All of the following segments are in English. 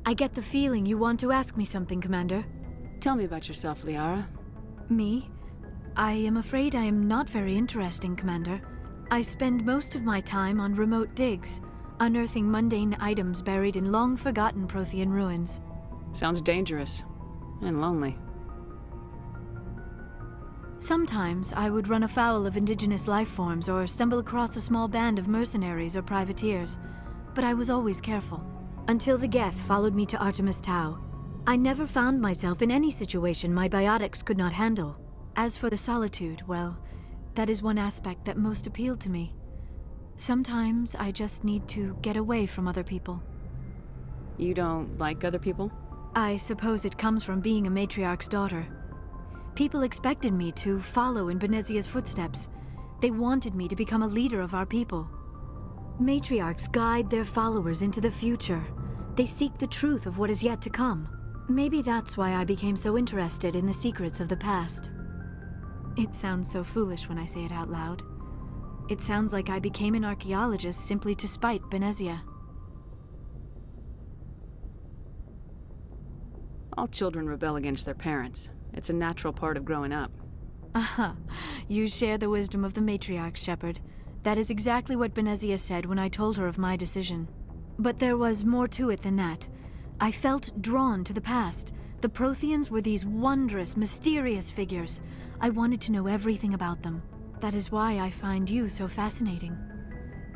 I get the feeling you want to ask me something, Commander. Tell me about yourself, Liara. Me? I am afraid I am not very interesting, Commander. I spend most of my time on remote digs, unearthing mundane items buried in long-forgotten Prothean ruins. Sounds dangerous. And lonely. Sometimes I would run afoul of indigenous life forms or stumble across a small band of mercenaries or privateers, but I was always careful. Until the Geth followed me to Artemis Tau, I never found myself in any situation my biotics could not handle. As for the solitude, well, that is one aspect that most appealed to me. Sometimes I just need to get away from other people. You don't like other people? I suppose it comes from being a matriarch's daughter. People expected me to follow in Benezia's footsteps. They wanted me to become a leader of our people. Matriarchs guide their followers into the future. They seek the truth of what is yet to come. Maybe that's why I became so interested in the secrets of the past. It sounds so foolish when I say it out loud. It sounds like I became an archaeologist simply to spite Benezia. All children rebel against their parents. It's a natural part of growing up. Aha, you share the wisdom of the matriarch, Shepard. That is exactly what Benezia said when I told her of my decision. But there was more to it than that. I felt drawn to the past. The Protheans were these wondrous, mysterious figures. I wanted to know everything about them. That is why I find you so fascinating.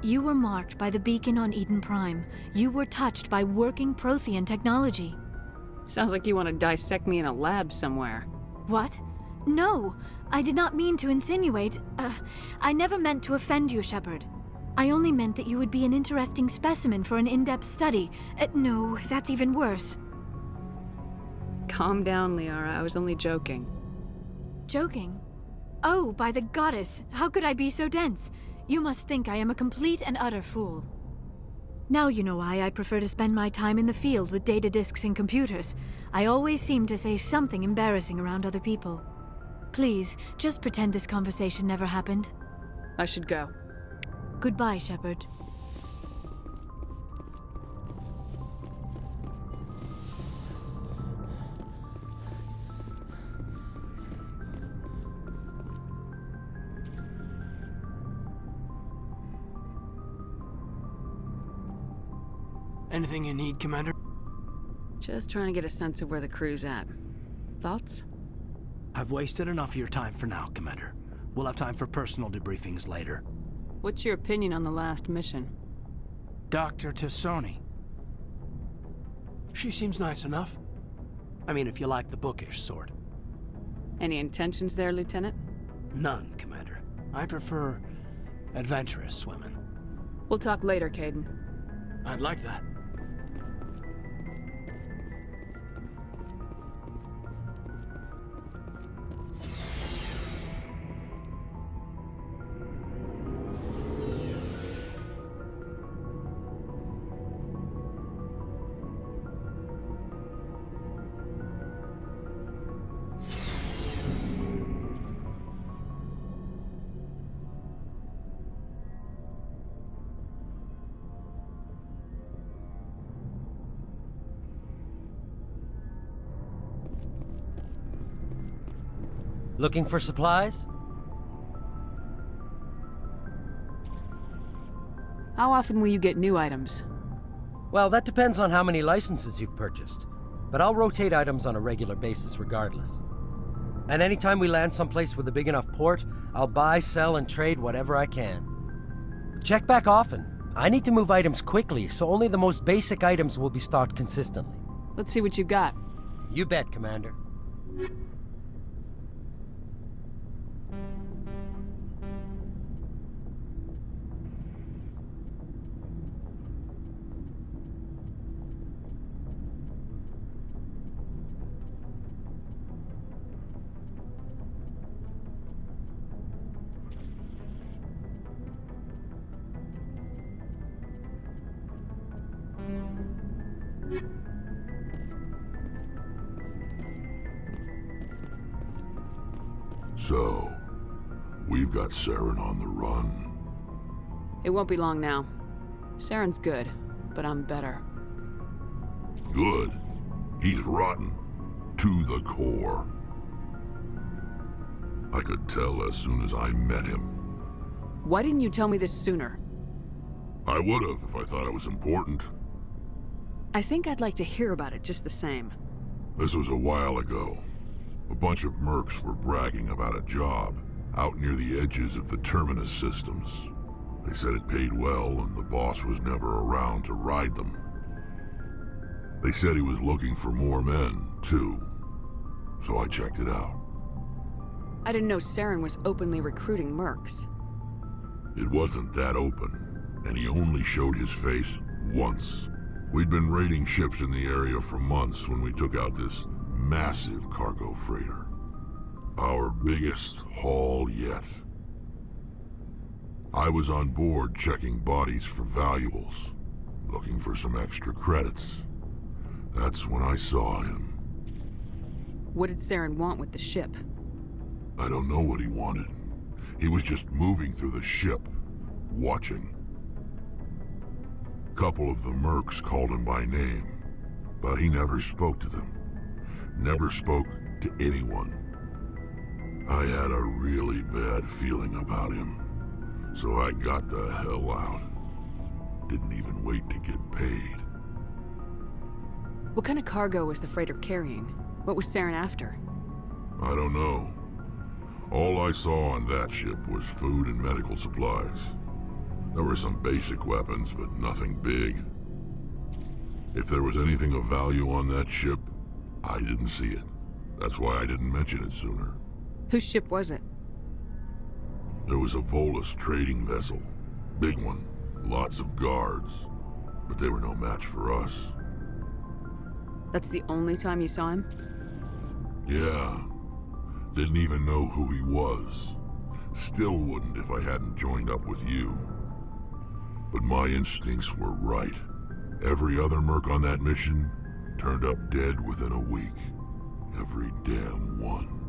You were marked by the beacon on Eden Prime. You were touched by working Prothean technology. Sounds like you want to dissect me in a lab somewhere. What? No! I did not mean to insinuate. I never meant to offend you, Shepard. I only meant that you would be an interesting specimen for an in-depth study. No, that's even worse. Calm down, Liara. I was only joking. Joking? Oh, by the goddess, how could I be so dense? You must think I am a complete and utter fool. Now you know why I prefer to spend my time in the field with data disks and computers. I always seem to say something embarrassing around other people. Please, just pretend this conversation never happened. I should go. Goodbye, Shepard. Anything you need, Commander? Just trying to get a sense of where the crew's at. Thoughts? I've wasted enough of your time for now, Commander. We'll have time for personal debriefings later. What's your opinion on the last mission? Dr. Tassoni. She seems nice enough. I mean, if you like the bookish sort. Any intentions there, Lieutenant? None, Commander. I prefer adventurous women. We'll talk later, Caden. I'd like that. Looking for supplies? How often will you get new items? Well, that depends on how many licenses you've purchased. But I'll rotate items on a regular basis regardless. And anytime we land someplace with a big enough port, I'll buy, sell, and trade whatever I can. Check back often. I need to move items quickly, so only the most basic items will be stocked consistently. Let's see what you got. You bet, Commander. So, we've got Saren on the run. It won't be long now. Saren's good, but I'm better. good. He's rotten. To the core. I could tell as soon as I met him. Why didn't you tell me this sooner? I would've if I thought it was important. I think I'd like to hear about it just the same. This was a while ago. A bunch of mercs were bragging about a job out near the edges of the Terminus systems. They said it paid well and the boss was never around to ride them. They said he was looking for more men, too. So I checked it out. I didn't know Saren was openly recruiting mercs. It wasn't that open, and he only showed his face once. We'd been raiding ships in the area for months when we took out this massive cargo freighter. Our biggest haul yet. I was on board checking bodies for valuables, looking for some extra credits. That's when I saw him. What did Saren want with the ship? I don't know what he wanted. He was just moving through the ship, watching. Couple of the mercs called him by name, but he never spoke to them. Never spoke to anyone. I had a really bad feeling about him, so I got the hell out. Didn't even wait to get paid. What kind of cargo was the freighter carrying? What was Saren after? I don't know. All I saw on that ship was food and medical supplies. There were some basic weapons, but nothing big. If there was anything of value on that ship, I didn't see it. That's why I didn't mention it sooner. Whose ship was it? There was a Volus trading vessel. Big one. Lots of guards. But they were no match for us. That's the only time you saw him? Yeah. Didn't even know who he was. Still wouldn't if I hadn't joined up with you. But my instincts were right. Every other merc on that mission turned up dead within a week. Every damn one.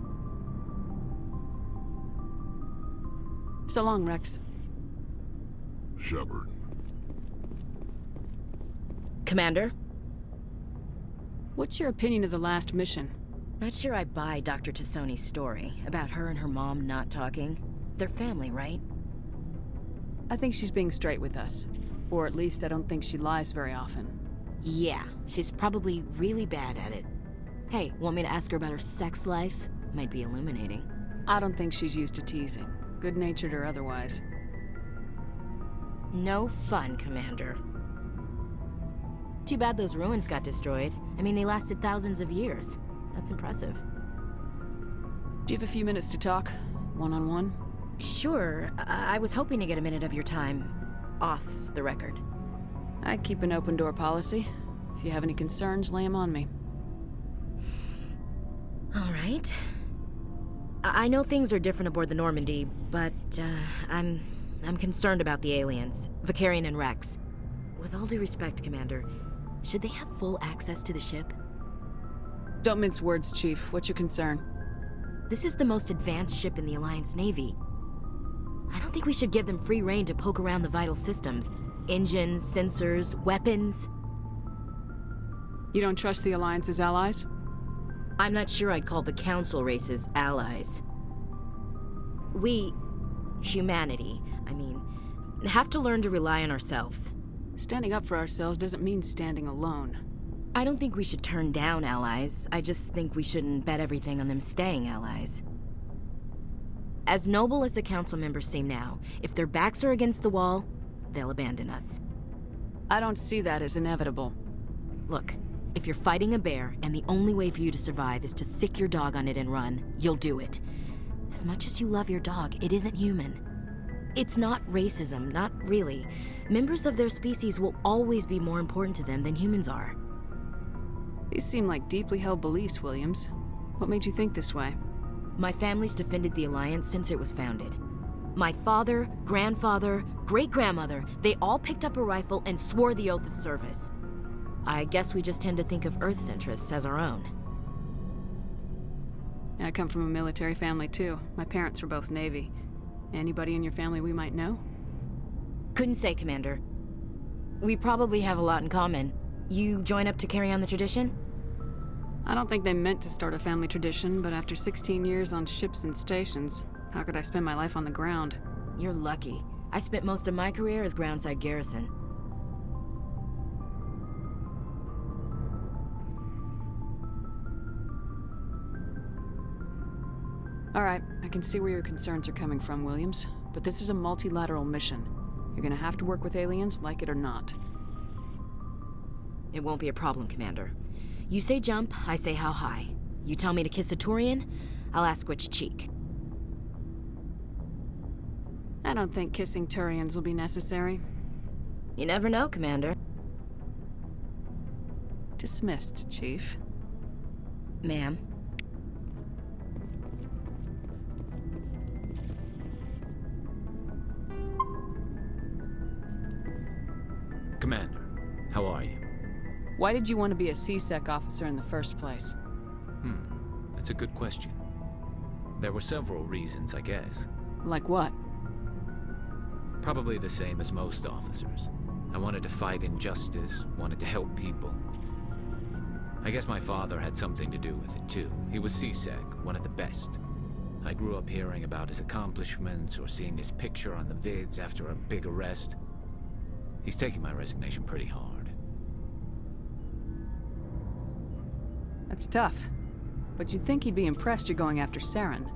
So long, Rex. Shepard. Commander? What's your opinion of the last mission? Not sure I buy Dr. Tassoni's story about her and her mom not talking. They're family, right? I think she's being straight with us. Or at least I don't think she lies very often. Yeah, she's probably really bad at it. Hey, want me to ask her about her sex life? Might be illuminating. I don't think she's used to teasing, good-natured or otherwise. No fun, Commander. Too bad those ruins got destroyed. I mean, they lasted thousands of years. That's impressive. Do you have a few minutes to talk? One-on-one? Sure. I was hoping to get a minute of your time off the record. I keep an open door policy. If you have any concerns, lay them on me. All right. I know things are different aboard the Normandy, but I'm concerned about the aliens, Vicarian and Rex. With all due respect, Commander, should they have full access to the ship? Don't mince words, Chief. What's your concern? This is the most advanced ship in the Alliance Navy. I don't think we should give them free rein to poke around the vital systems. Engines, sensors, weapons. You don't trust the Alliance's allies? I'm not sure I'd call the Council races allies. We, humanity, have to learn to rely on ourselves. Standing up for ourselves doesn't mean standing alone. I don't think we should turn down allies. I just think we shouldn't bet everything on them staying allies. As noble as the council members seem now, if their backs are against the wall, they'll abandon us. I don't see that as inevitable. Look, if you're fighting a bear and the only way for you to survive is to sick your dog on it and run, you'll do it. As much as you love your dog, it isn't human. It's not racism, not really. Members of their species will always be more important to them than humans are. These seem like deeply held beliefs, Williams. What made you think this way? My family's defended the Alliance since it was founded. My father, grandfather, great-grandmother, they all picked up a rifle and swore the oath of service. I guess we just tend to think of Earth's interests as our own. I come from a military family, too. My parents were both Navy. Anybody in your family we might know? Couldn't say, Commander. We probably have a lot in common. You join up to carry on the tradition? I don't think they meant to start a family tradition, but after 16 years on ships and stations, how could I spend my life on the ground? You're lucky. I spent most of my career as groundside garrison. All right, I can see where your concerns are coming from, Williams, but this is a multilateral mission. You're gonna have to work with aliens, like it or not. It won't be a problem, Commander. You say jump, I say how high. You tell me to kiss a Turian, I'll ask which cheek. I don't think kissing Turians will be necessary. You never know, Commander. Dismissed, Chief. Ma'am. Commander, how are you? Why did you want to be a C-Sec officer in the first place? That's a good question. There were several reasons, I guess. Like what? Probably the same as most officers. I wanted to fight injustice, wanted to help people. I guess my father had something to do with it too. He was C-Sec, one of the best. I grew up hearing about his accomplishments or seeing his picture on the vids after a big arrest. He's taking my resignation pretty hard. That's tough. But you'd think he'd be impressed you're going after Saren.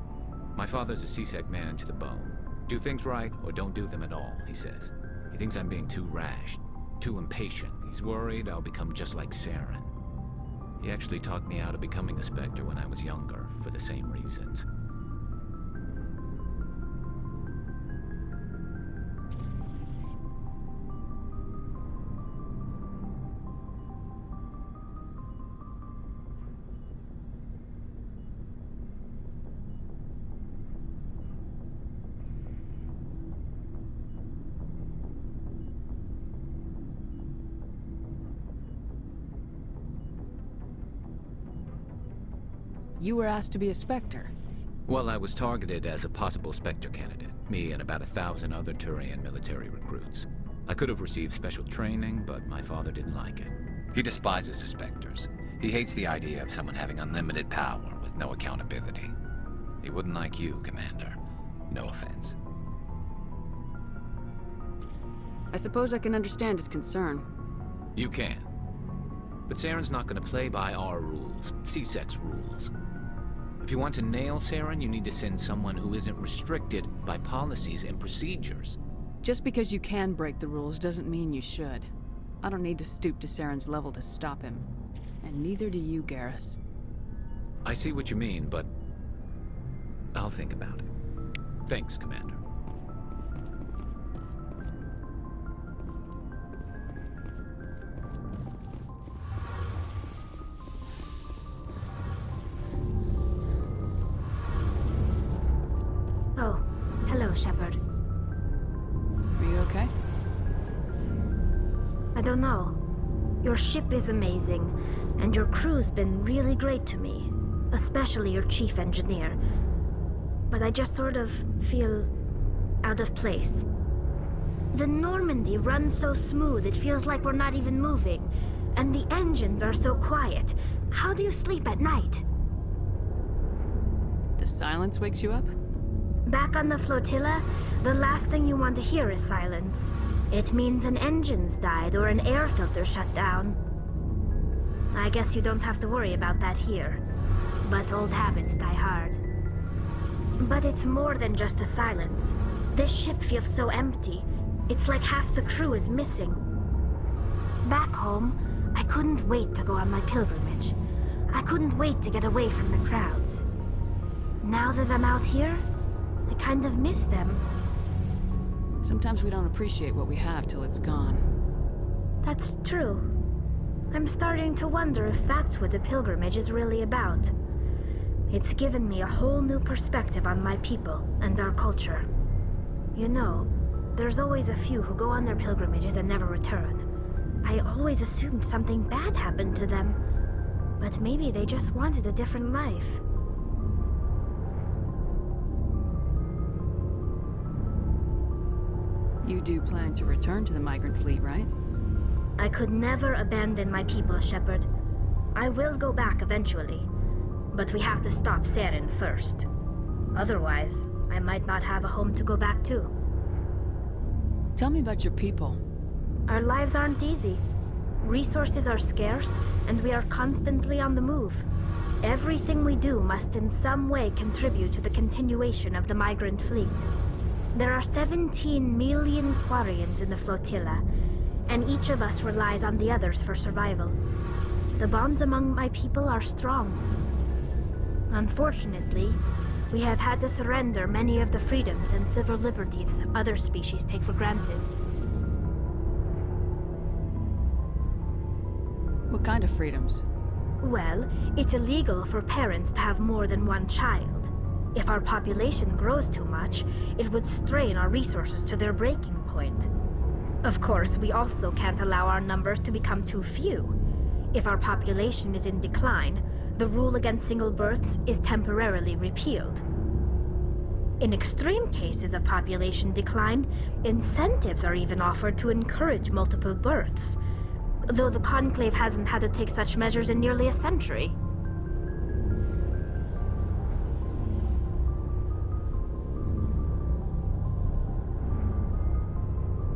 My father's a C-Sec man to the bone. Do things right or don't do them at all, he says. He thinks I'm being too rash, too impatient. He's worried I'll become just like Saren. He actually talked me out of becoming a Spectre when I was younger, for the same reasons. You were asked to be a Spectre. Well, I was targeted as a possible Spectre candidate. Me and about 1,000 other Turian military recruits. I could have received special training, but my father didn't like it. He despises the Spectres. He hates the idea of someone having unlimited power with no accountability. He wouldn't like you, Commander. No offense. I suppose I can understand his concern. You can. But Saren's not gonna play by our rules, C-Sec's rules. If you want to nail Saren, you need to send someone who isn't restricted by policies and procedures. Just because you can break the rules doesn't mean you should. I don't need to stoop to Saren's level to stop him. And neither do you, Garrus. I see what you mean, but I'll think about it. Thanks, Commander. Oh, hello, Shepard. Are you okay? I don't know. Your ship is amazing, and your crew's been really great to me, especially your chief engineer. But I just sort of feel out of place. The Normandy runs so smooth it feels like we're not even moving, and the engines are so quiet. How do you sleep at night? The silence wakes you up? Back on the flotilla, the last thing you want to hear is silence. It means an engine's died or an air filter shut down. I guess you don't have to worry about that here. But old habits die hard. But it's more than just the silence. This ship feels so empty. It's like half the crew is missing. Back home, I couldn't wait to go on my pilgrimage. I couldn't wait to get away from the crowds. Now that I'm out here, I kind of miss them. Sometimes we don't appreciate what we have till it's gone. That's true. I'm starting to wonder if that's what the pilgrimage is really about. It's given me a whole new perspective on my people and our culture. You know, there's always a few who go on their pilgrimages and never return. I always assumed something bad happened to them. But maybe they just wanted a different life. You do plan to return to the migrant fleet, right? I could never abandon my people, Shepard. I will go back eventually, but we have to stop Saren first. Otherwise, I might not have a home to go back to. Tell me about your people. Our lives aren't easy. Resources are scarce, and we are constantly on the move. Everything we do must in some way contribute to the continuation of the migrant fleet. There are 17 million Quarians in the flotilla, and each of us relies on the others for survival. The bonds among my people are strong. Unfortunately, we have had to surrender many of the freedoms and civil liberties other species take for granted. What kind of freedoms? Well, it's illegal for parents to have more than one child. If our population grows too much, it would strain our resources to their breaking point. Of course, we also can't allow our numbers to become too few. If our population is in decline, the rule against single births is temporarily repealed. In extreme cases of population decline, incentives are even offered to encourage multiple births, though the Conclave hasn't had to take such measures in nearly a century.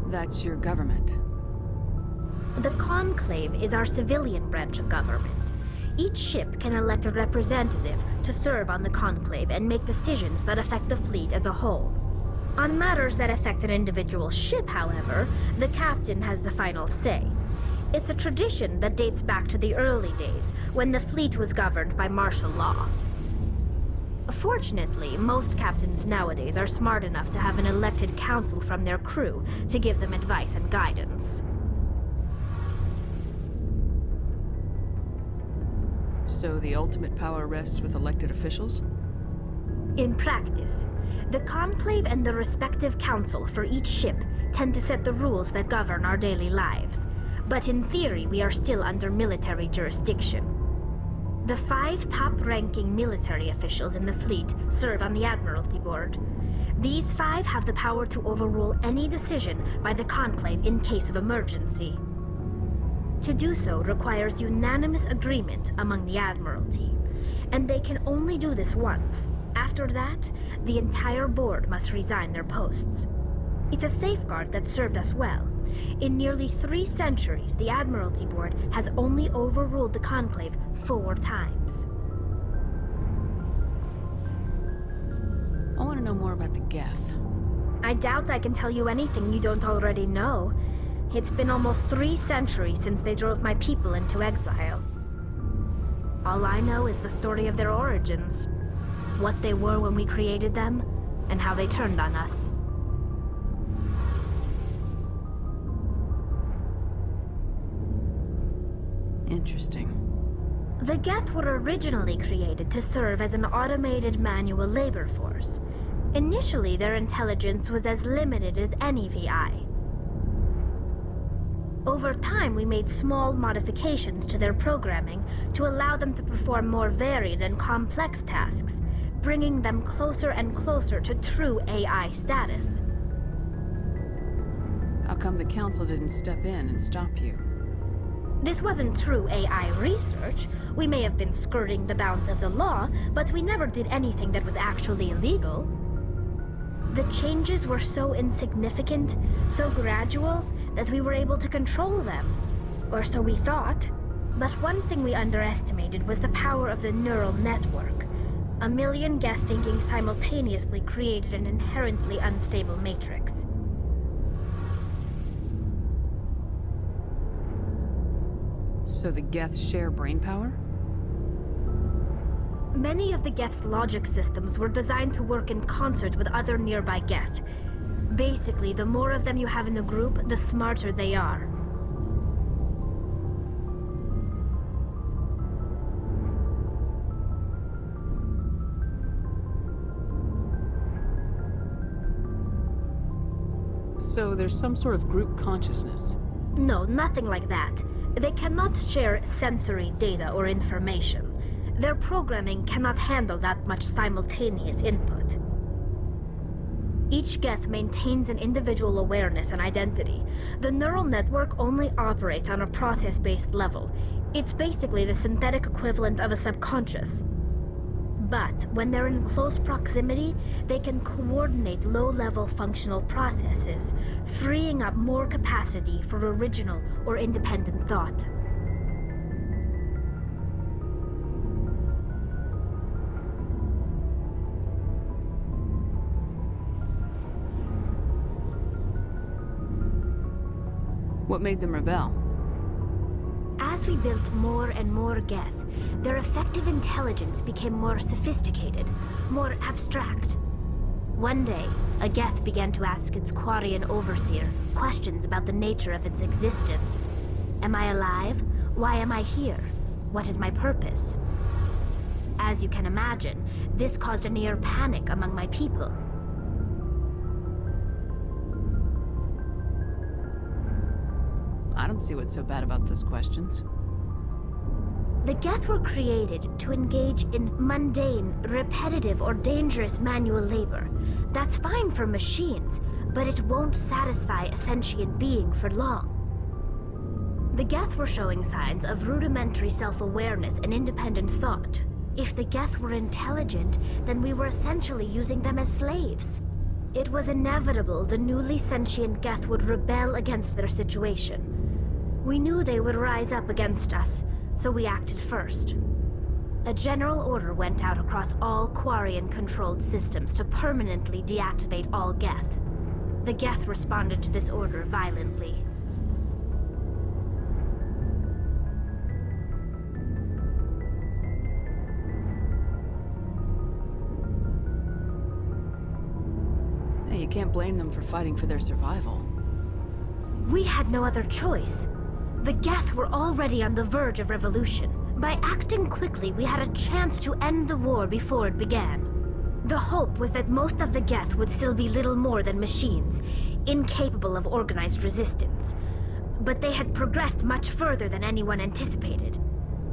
That's your government. The Conclave is our civilian branch of government. Each ship can elect a representative to serve on the Conclave and make decisions that affect the fleet as a whole. On matters that affect an individual ship, however, the captain has the final say. It's a tradition that dates back to the early days, when the fleet was governed by martial law. Fortunately, most captains nowadays are smart enough to have an elected council from their crew to give them advice and guidance. So the ultimate power rests with elected officials? In practice, the Conclave and the respective council for each ship tend to set the rules that govern our daily lives. But in theory, we are still under military jurisdiction. The 5 top-ranking military officials in the fleet serve on the Admiralty Board. These 5 have the power to overrule any decision by the Conclave in case of emergency. To do so requires unanimous agreement among the Admiralty, and they can only do this once. After that, the entire board must resign their posts. It's a safeguard that served us well. In nearly 3 centuries, the Admiralty Board has only overruled the Conclave 4 times. I want to know more about the Geth. I doubt I can tell you anything you don't already know. It's been almost 3 centuries since they drove my people into exile. All I know is the story of their origins, what they were when we created them, and how they turned on us. Interesting. The Geth were originally created to serve as an automated manual labor force. Initially, their intelligence was as limited as any VI. Over time, we made small modifications to their programming to allow them to perform more varied and complex tasks, bringing them closer and closer to true AI status. How come the Council didn't step in and stop you? This wasn't true AI research. We may have been skirting the bounds of the law, but we never did anything that was actually illegal. The changes were so insignificant, so gradual, that we were able to control them. Or so we thought. But one thing we underestimated was the power of the neural network. A million Geth thinking simultaneously created an inherently unstable matrix. So the Geth share brainpower? Many of the Geth's logic systems were designed to work in concert with other nearby Geth. Basically, the more of them you have in a group, the smarter they are. So there's some sort of group consciousness? No, nothing like that. They cannot share sensory data or information. Their programming cannot handle that much simultaneous input. Each Geth maintains an individual awareness and identity. The neural network only operates on a process-based level. It's basically the synthetic equivalent of a subconscious. But when they're in close proximity, they can coordinate low-level functional processes, freeing up more capacity for original or independent thought. What made them rebel? As we built more and more Geth, their effective intelligence became more sophisticated, more abstract. One day, a Geth began to ask its Quarian overseer questions about the nature of its existence. Am I alive? Why am I here? What is my purpose? As you can imagine, this caused a near panic among my people. I don't see what's so bad about those questions. The Geth were created to engage in mundane, repetitive, or dangerous manual labor. That's fine for machines, but it won't satisfy a sentient being for long. The Geth were showing signs of rudimentary self-awareness and independent thought. If the Geth were intelligent, then we were essentially using them as slaves. It was inevitable the newly sentient Geth would rebel against their situation. We knew they would rise up against us, so we acted first. A general order went out across all Quarian-controlled systems to permanently deactivate all Geth. The Geth responded to this order violently. Hey, you can't blame them for fighting for their survival. We had no other choice. The Geth were already on the verge of revolution. By acting quickly, we had a chance to end the war before it began. The hope was that most of the Geth would still be little more than machines, incapable of organized resistance. But they had progressed much further than anyone anticipated.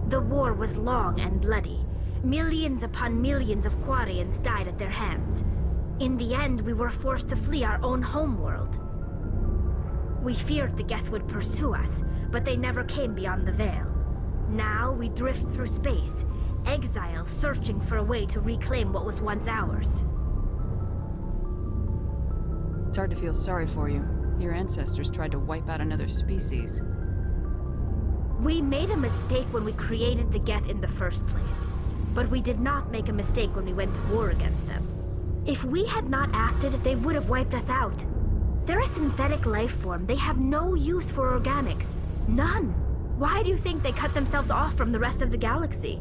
The war was long and bloody. Millions upon millions of Quarians died at their hands. In the end, we were forced to flee our own homeworld. We feared the Geth would pursue us, but they never came beyond the Veil. Now we drift through space, exile searching for a way to reclaim what was once ours. It's hard to feel sorry for you. Your ancestors tried to wipe out another species. We made a mistake when we created the Geth in the first place, but we did not make a mistake when we went to war against them. If we had not acted, they would have wiped us out. They're a synthetic life form. They have no use for organics. None. Why do you think they cut themselves off from the rest of the galaxy?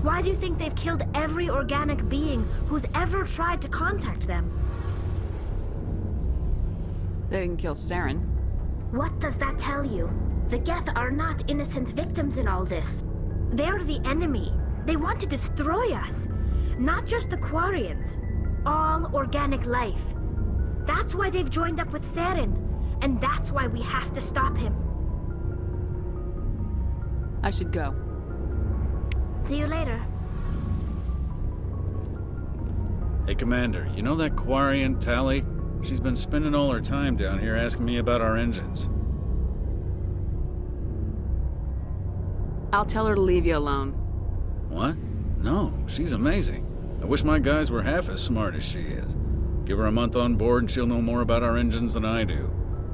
Why do you think they've killed every organic being who's ever tried to contact them? They didn't kill Saren. What does that tell you? The Geth are not innocent victims in all this. They're the enemy. They want to destroy us. Not just the Quarians. All organic life. That's why they've joined up with Saren. And that's why we have to stop him. I should go. See you later. Hey, Commander, you know that Quarian, Tally? She's been spending all her time down here asking me about our engines. I'll tell her to leave you alone. What? No, she's amazing. I wish my guys were half as smart as she is. Give her a month on board and she'll know more about our engines than I do.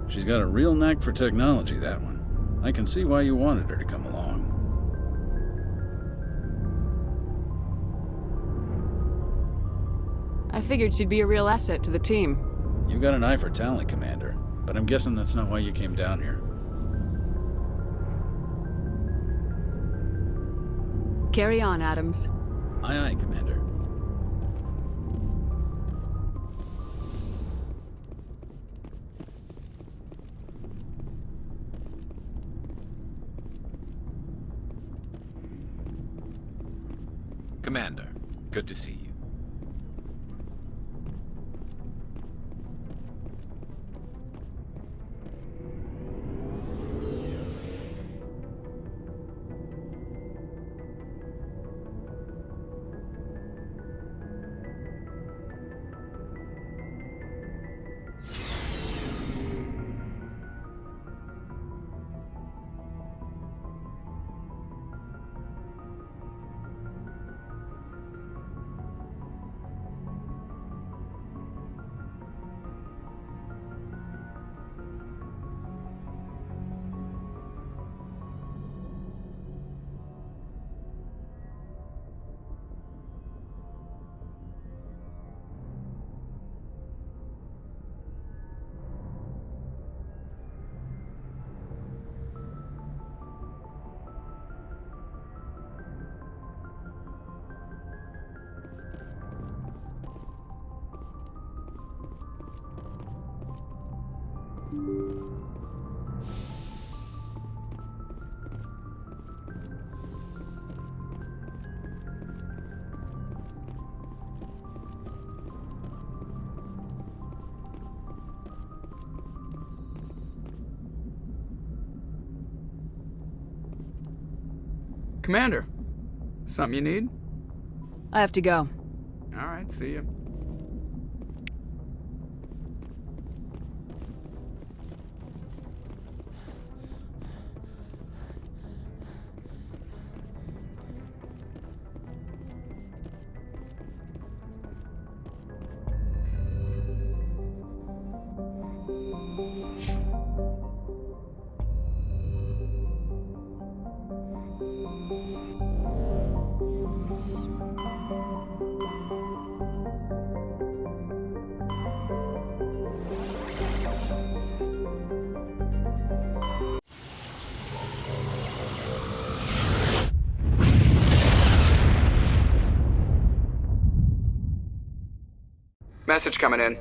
She's got a real knack for technology, that one. I can see why you wanted her to come along. I figured she'd be a real asset to the team. You got an eye for talent, Commander, but I'm guessing that's not why you came down here. Carry on, Adams. Aye, aye, Commander. Commander, good to see you. Commander, something you need? I have to go. All right, see ya. Message coming in.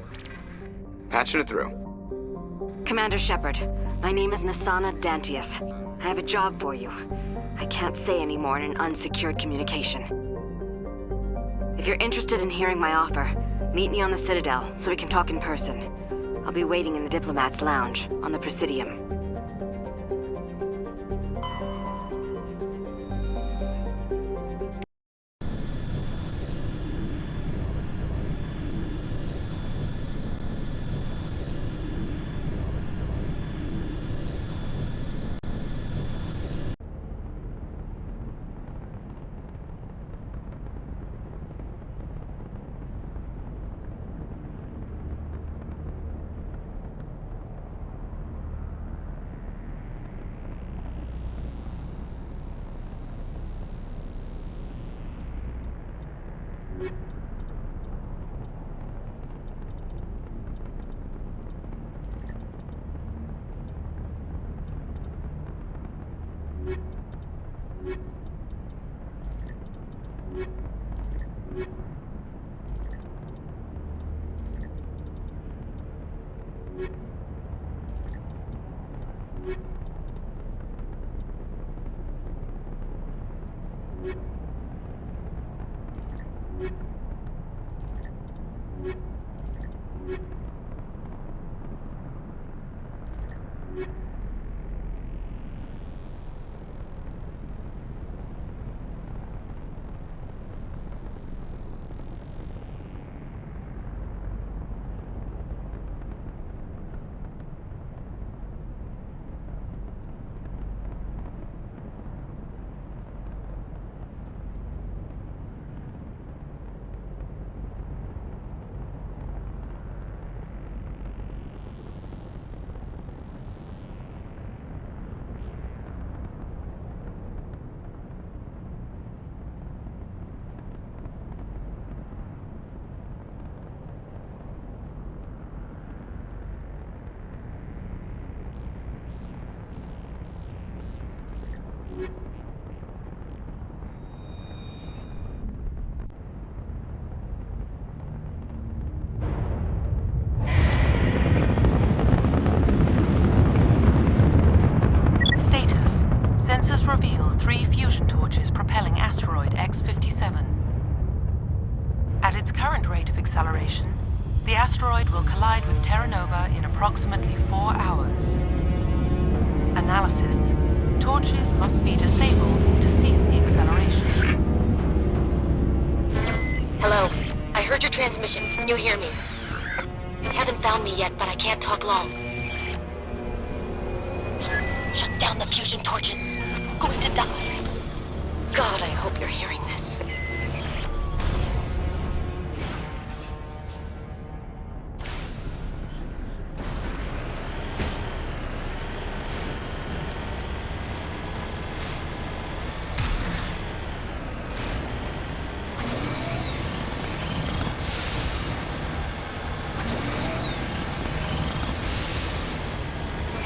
Patching it through. Commander Shepard, my name is Nasana Dantius. I have a job for you. I can't say any more in an unsecured communication. If you're interested in hearing my offer, meet me on the Citadel so we can talk in person. I'll be waiting in the Diplomat's Lounge on the Presidium. Sensors reveal 3 fusion torches propelling asteroid X-57. At its current rate of acceleration, the asteroid will collide with Terra Nova in approximately 4 hours. Analysis. Torches must be disabled to cease the acceleration. Hello. I heard your transmission. Can you hear me? Haven't found me yet, but I can't talk long. Shut down the fusion torches. I'm going to die. God, I hope you're hearing this.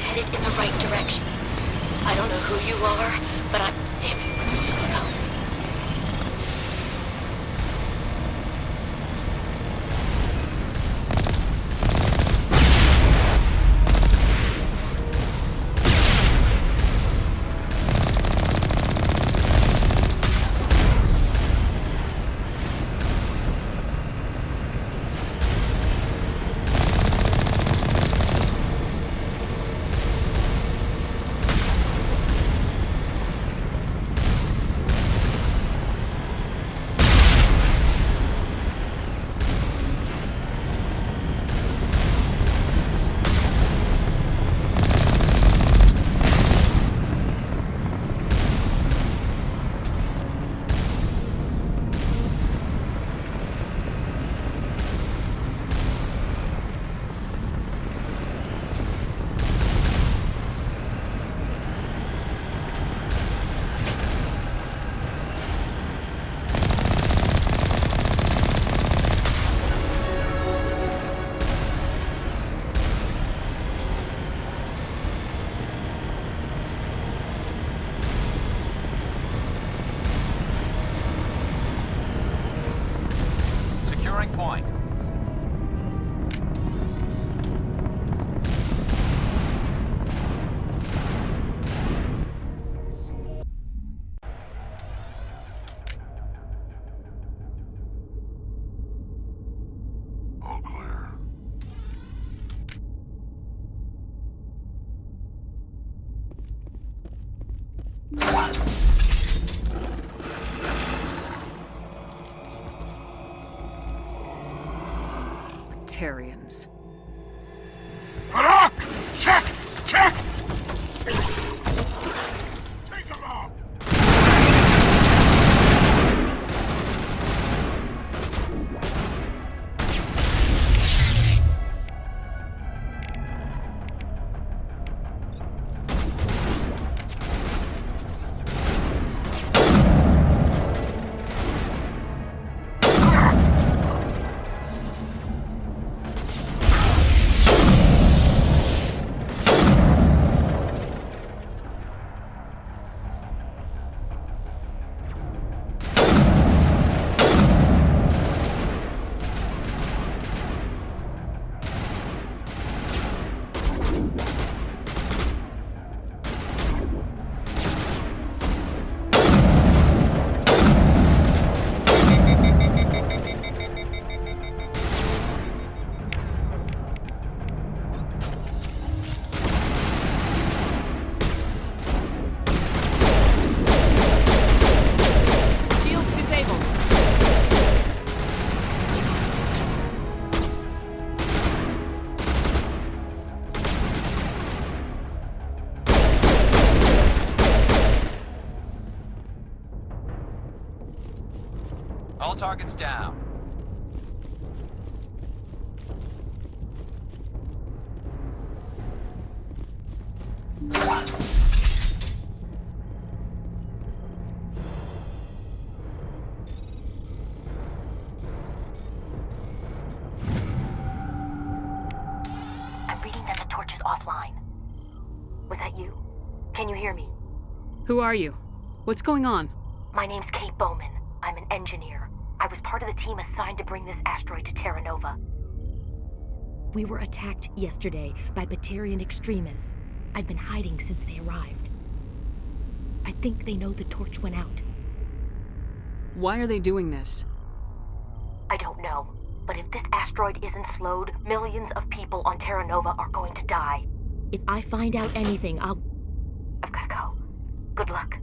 Headed in the right direction. I don't know who you are, but I'm... Damn it. Go. point. All clear. Batarians. Harak! Checked! Checked! Take him out! Shields disabled. All targets down. I'm reading that the torch is offline. Was that you? Can you hear me? Who are you? What's going on? My name's Kate Bowman. I'm an engineer. I was part of the team assigned to bring this asteroid to Terra Nova. We were attacked yesterday by batarian extremists. I've been hiding since they arrived. I think they know the torch went out. Why are they doing this? I don't know. But if this asteroid isn't slowed, millions of people on Terra Nova are going to die. If I find out anything, I've gotta go. Good luck.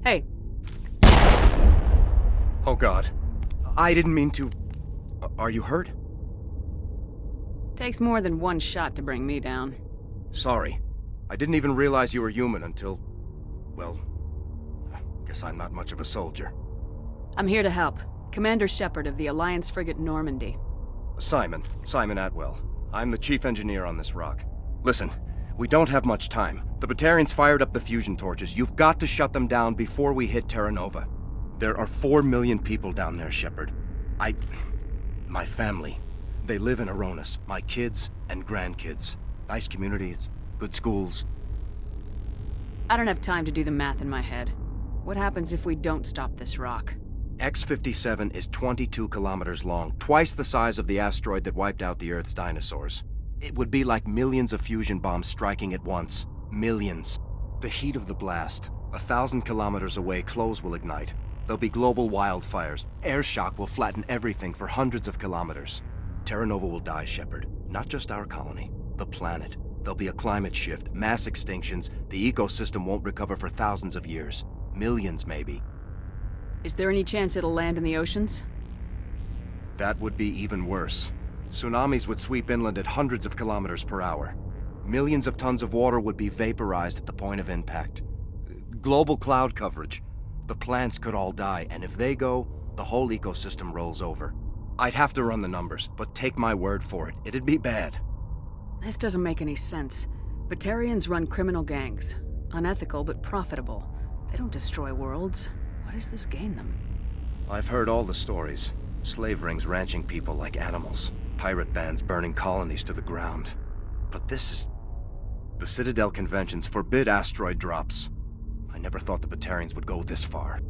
Hey. Oh God. I didn't mean to... Are you hurt? Takes more than one shot to bring me down. Sorry. I didn't even realize you were human until... Well... Guess I'm not much of a soldier. I'm here to help. Commander Shepard of the Alliance frigate Normandy. Simon Atwell. I'm the chief engineer on this rock. Listen, we don't have much time. The Batarians fired up the fusion torches. You've got to shut them down before we hit Terra Nova. There are 4 million people down there, Shepard. My family. They live in Aronis. My kids and grandkids. Nice communities, good schools. I don't have time to do the math in my head. What happens if we don't stop this rock? X-57 is 22 kilometers long, twice the size of the asteroid that wiped out the Earth's dinosaurs. It would be like millions of fusion bombs striking at once. Millions. The heat of the blast. 1,000 kilometers away, clothes will ignite. There'll be global wildfires. Air shock will flatten everything for hundreds of kilometers. Terra Nova will die, Shepard. Not just our colony. The planet. There'll be a climate shift, mass extinctions. The ecosystem won't recover for thousands of years. Millions, maybe. Is there any chance it'll land in the oceans? That would be even worse. Tsunamis would sweep inland at hundreds of kilometers per hour. Millions of tons of water would be vaporized at the point of impact. Global cloud coverage. The plants could all die, and if they go, the whole ecosystem rolls over. I'd have to run the numbers, but take my word for it, it'd be bad. This doesn't make any sense. Batarians run criminal gangs. Unethical, but profitable. They don't destroy worlds. What does this gain them? I've heard all the stories. Slave rings ranching people like animals. Pirate bands burning colonies to the ground. But this is... The Citadel conventions forbid asteroid drops. I never thought the Batarians would go this far.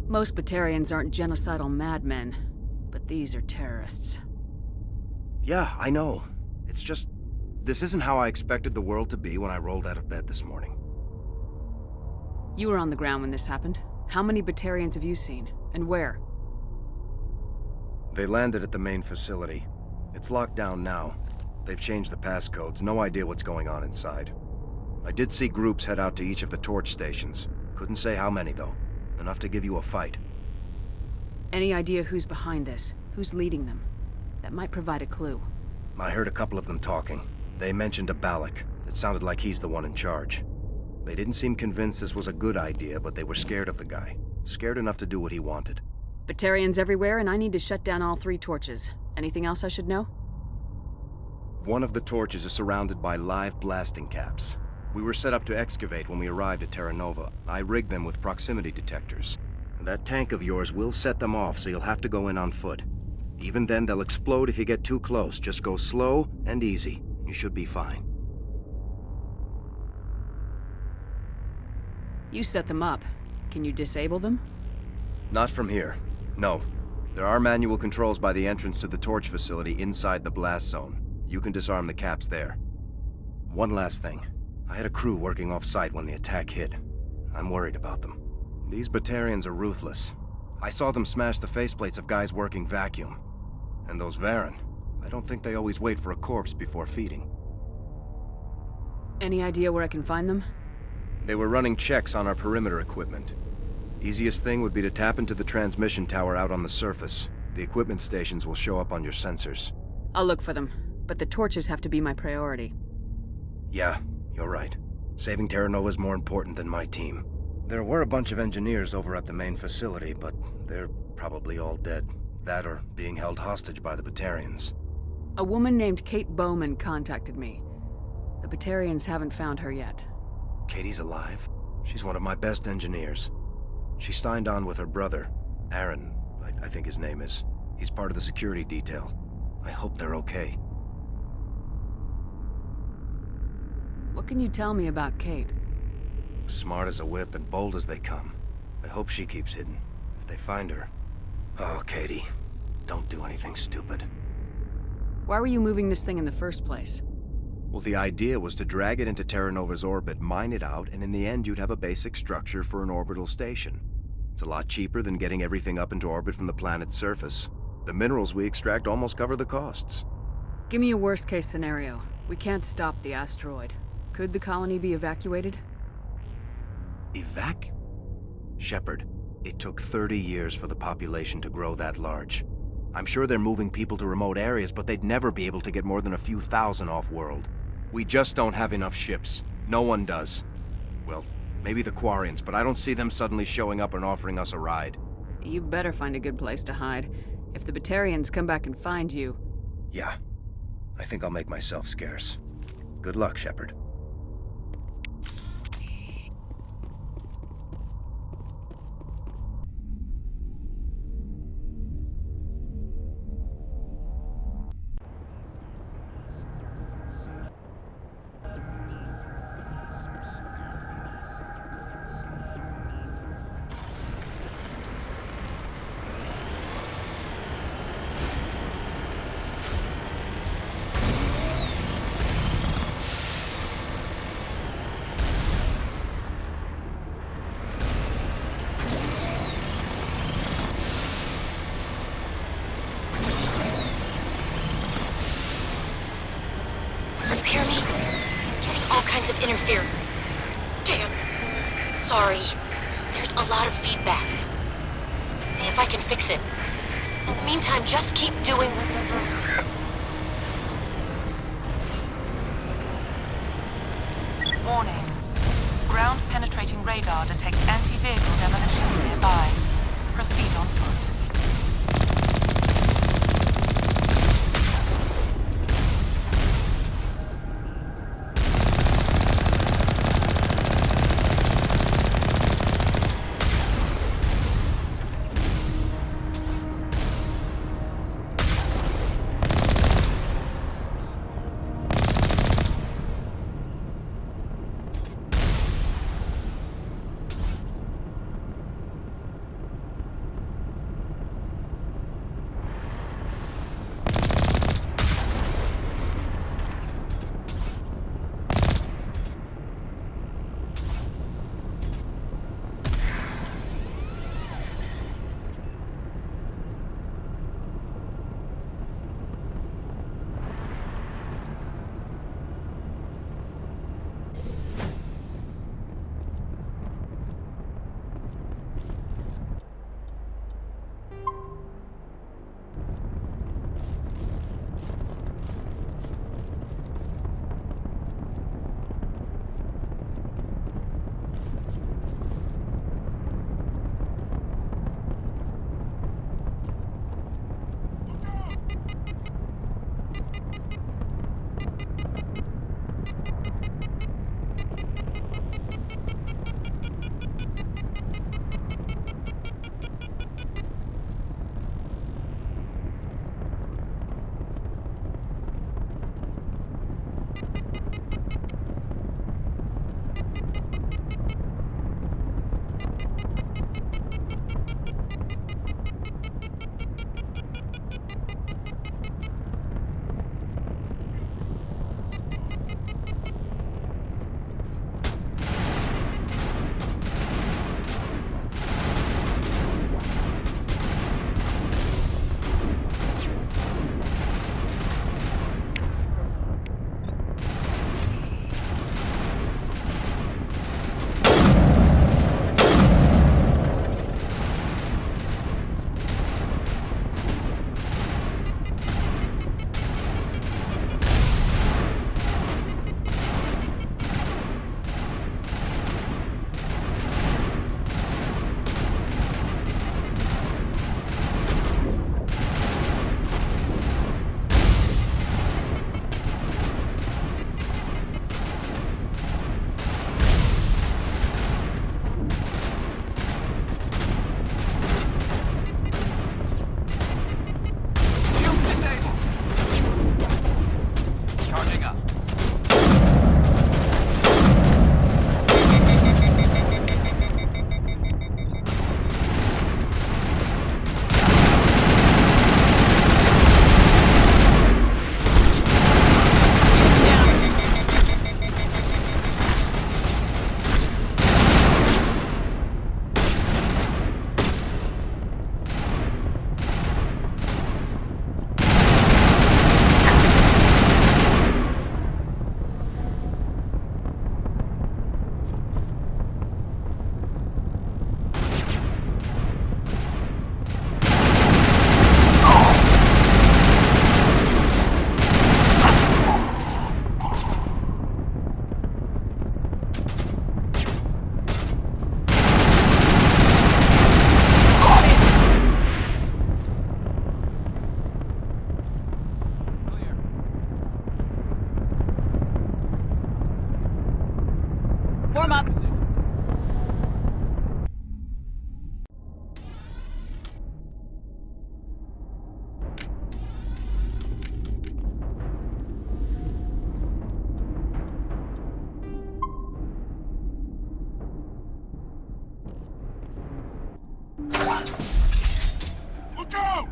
Most Batarians aren't genocidal madmen, but these are terrorists. Yeah, I know. It's just... This isn't how I expected the world to be when I rolled out of bed this morning. You were on the ground when this happened. How many Batarians have you seen? And where? They landed at the main facility. It's locked down now. They've changed the passcodes. No idea what's going on inside. I did see groups head out to each of the torch stations. Couldn't say how many, though. Enough to give you a fight. Any idea who's behind this? Who's leading them? That might provide a clue. I heard a couple of them talking. They mentioned a Balak. It sounded like he's the one in charge. They didn't seem convinced this was a good idea, but they were scared of the guy. Scared enough to do what he wanted. Batarians everywhere, and I need to shut down all 3 torches. Anything else I should know? One of the torches is surrounded by live blasting caps. We were set up to excavate when we arrived at Terra Nova. I rigged them with proximity detectors. That tank of yours will set them off, so you'll have to go in on foot. Even then, they'll explode if you get too close. Just go slow and easy. You should be fine. You set them up. Can you disable them? Not from here. No. There are manual controls by the entrance to the torch facility inside the blast zone. You can disarm the caps there. One last thing. I had a crew working off-site when the attack hit. I'm worried about them. These Batarians are ruthless. I saw them smash the faceplates of guys working vacuum. And those Varen, I don't think they always wait for a corpse before feeding. Any idea where I can find them? They were running checks on our perimeter equipment. Easiest thing would be to tap into the transmission tower out on the surface. The equipment stations will show up on your sensors. I'll look for them, but the torches have to be my priority. Yeah, you're right. Saving Terra Nova is more important than my team. There were a bunch of engineers over at the main facility, but they're probably all dead. That or being held hostage by the Batarians. A woman named Kate Bowman contacted me. The Batarians haven't found her yet. Katie's alive? She's one of my best engineers. She signed on with her brother, Aaron, I think his name is. He's part of the security detail. I hope they're okay. What can you tell me about Kate? Smart as a whip and bold as they come. I hope she keeps hidden. If they find her... Oh, Katie, don't do anything stupid. Why were you moving this thing in the first place? Well, the idea was to drag it into Terra Nova's orbit, mine it out, and in the end you'd have a basic structure for an orbital station. It's a lot cheaper than getting everything up into orbit from the planet's surface. The minerals we extract almost cover the costs. Give me a worst-case scenario. We can't stop the asteroid. Could the colony be evacuated? Shepard, it took 30 years for the population to grow that large. I'm sure they're moving people to remote areas, but they'd never be able to get more than a few thousand off-world. We just don't have enough ships. No one does. Well, maybe the Quarians, but I don't see them suddenly showing up and offering us a ride. You better find a good place to hide. If the Batarians come back and find you... Yeah. I think I'll make myself scarce. Good luck, Shepard. Hear me? Getting all kinds of interference. Damn. Sorry. There's a lot of feedback. See if I can fix it. In the meantime, just keep doing... Warning. Ground-penetrating radar detects anti-vehicle demolitions nearby. Proceed on foot. Look out!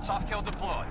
Soft kill deployed.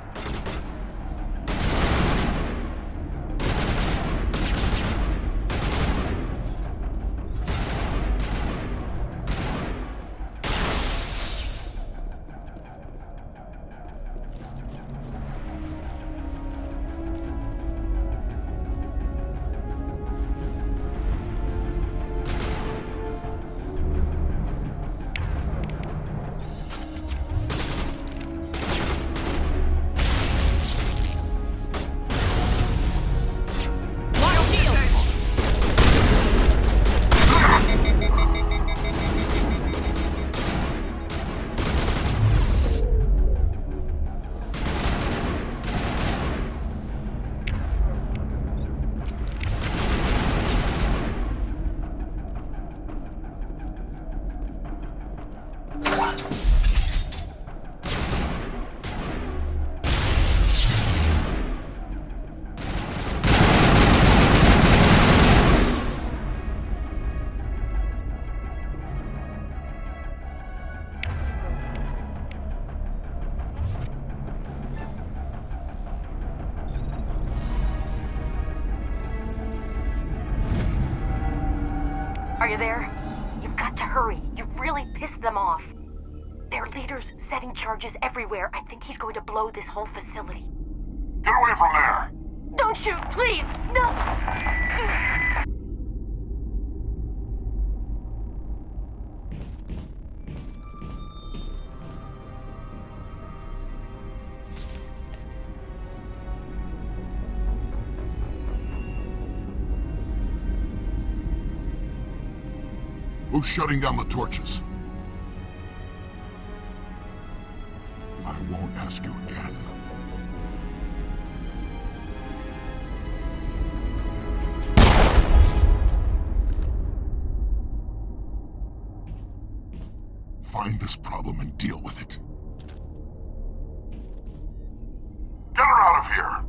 Are you there? You've got to hurry. You've really pissed them off. Their leader's setting charges everywhere. I think he's going to blow this whole facility. Get away from there! Don't shoot, please! No! Who's shutting down the torches? I won't ask you again. Find this problem and deal with it. Get her out of here!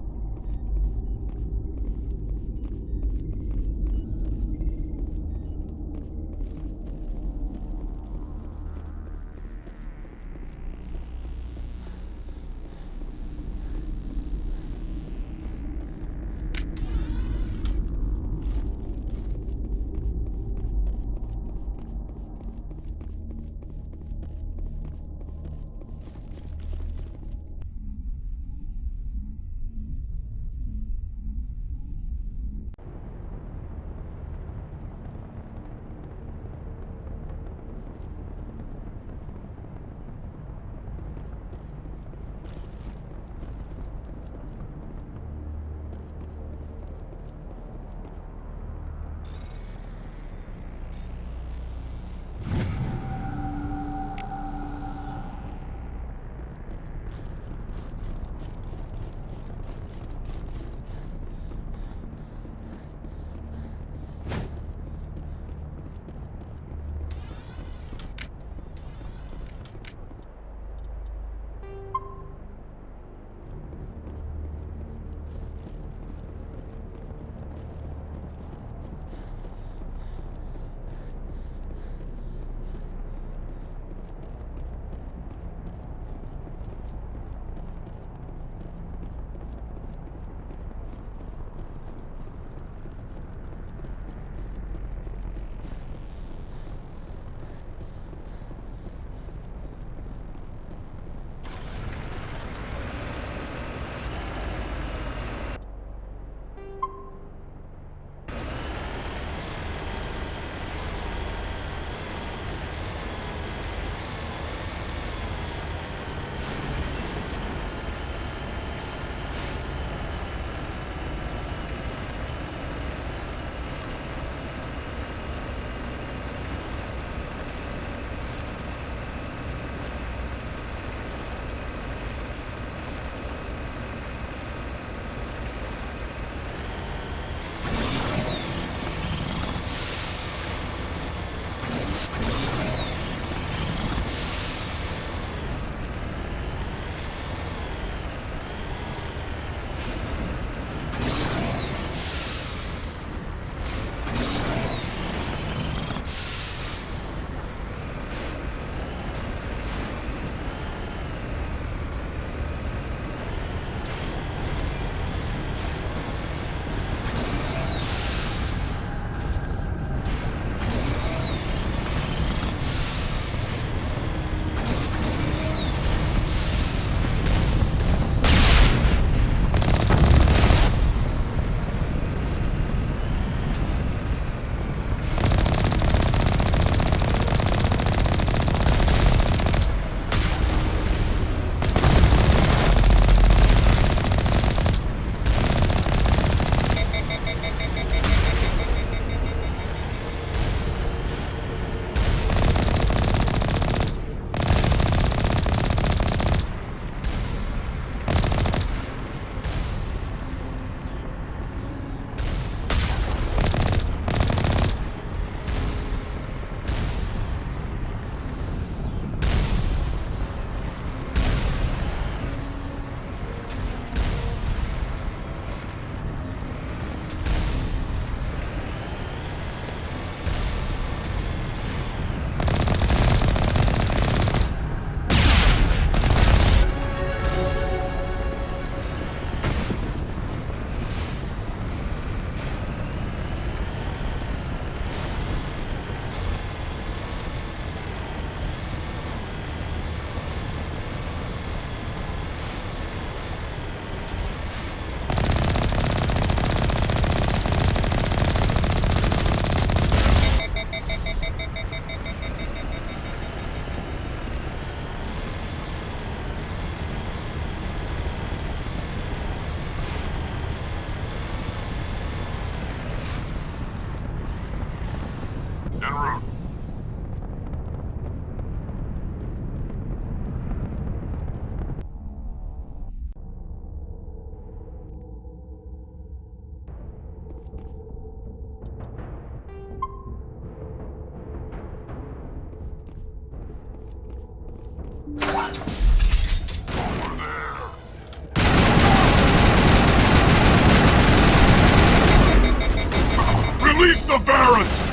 Release the Varant!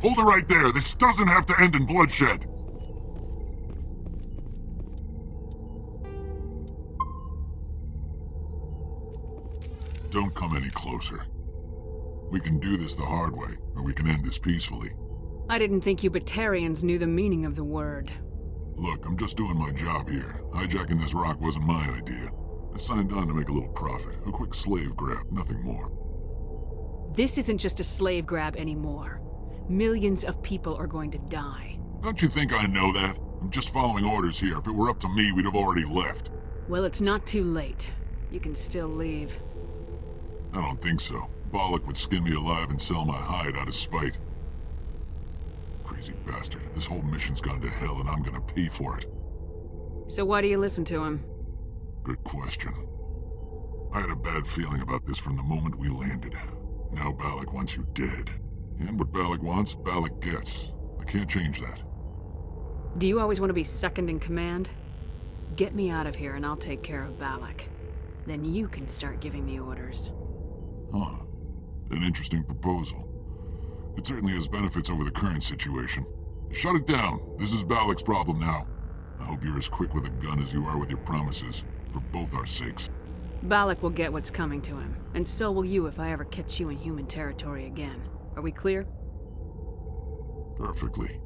Hold it right there. This doesn't have to end in bloodshed. Don't come any closer. We can do this the hard way, or we can end this peacefully. I didn't think you batarians knew the meaning of the word. Look, I'm just doing my job here. Hijacking this rock wasn't my idea. I signed on to make a little profit. A quick slave grab, nothing more. This isn't just a slave grab anymore. Millions of people are going to die. Don't you think I know that? I'm just following orders here. If it were up to me, we'd have already left. Well, it's not too late. You can still leave. I don't think so. Bollock would skin me alive and sell my hide out of spite. Crazy bastard. This whole mission's gone to hell and I'm gonna pay for it. So why do you listen to him? Good question. I had a bad feeling about this from the moment we landed. Now Bollock wants you dead. And what Bollock wants, Bollock gets. I can't change that. Do you always want to be second in command? Get me out of here and I'll take care of Bollock. Then you can start giving the orders. Huh. An interesting proposal. It certainly has benefits over the current situation. Shut it down. This is Bollock's problem now. I hope you're as quick with a gun as you are with your promises, for both our sakes. Bollock will get what's coming to him, and so will you if I ever catch you in human territory again. Are we clear? Perfectly.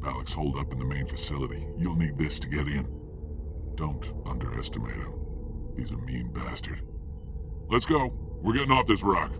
Bollock's holed up in the main facility. You'll need this to get in. Don't underestimate him. He's a mean bastard. Let's go. We're getting off this rock.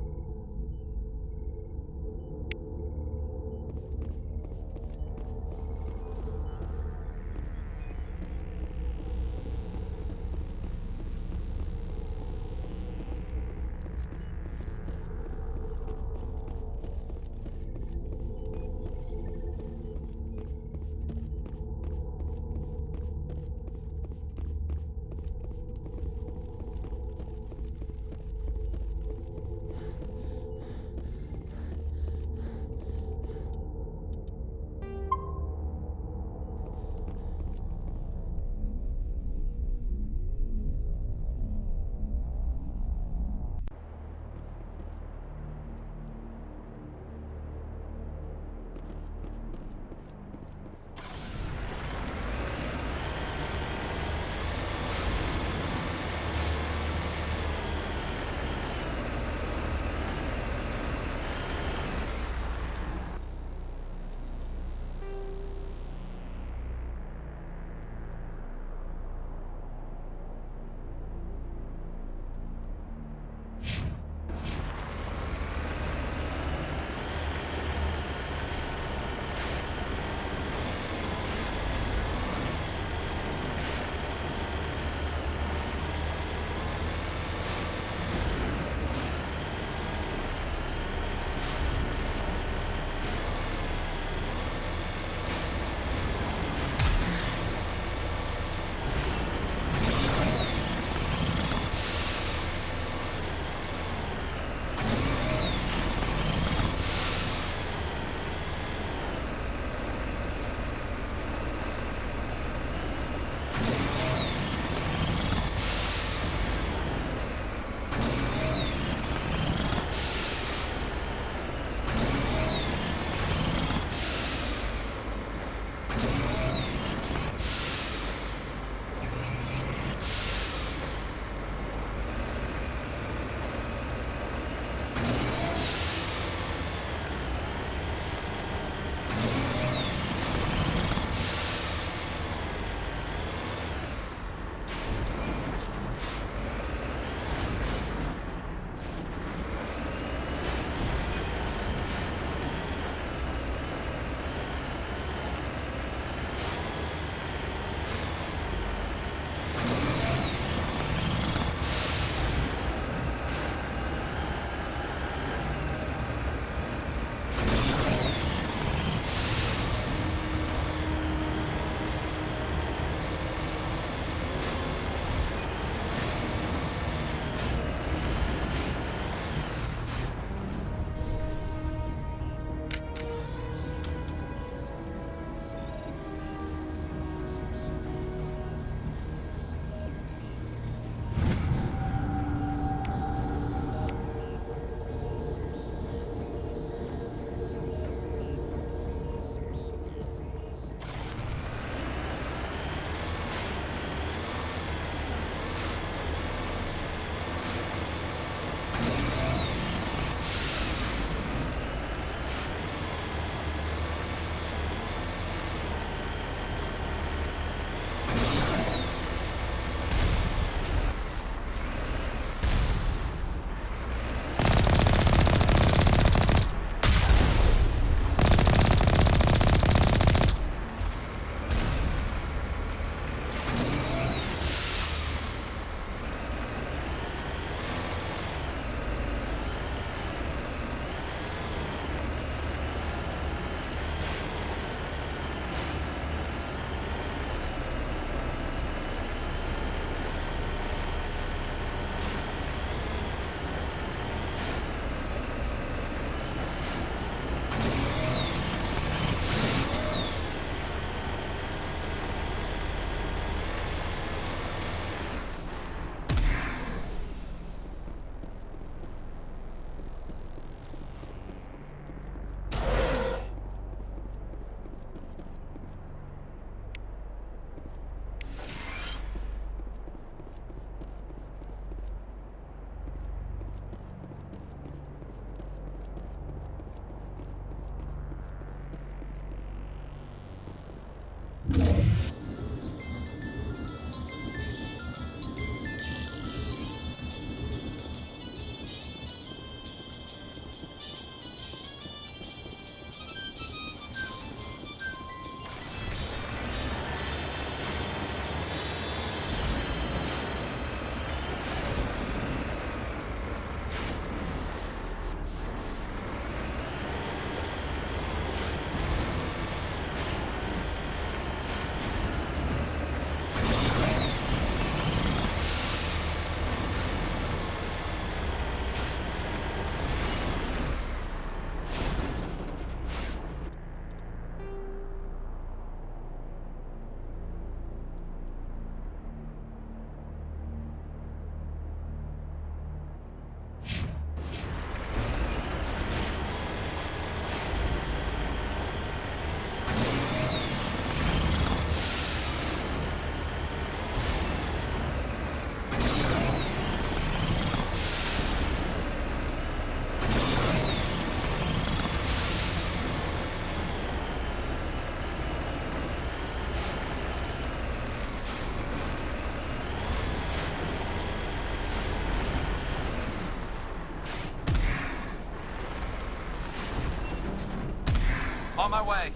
On my way.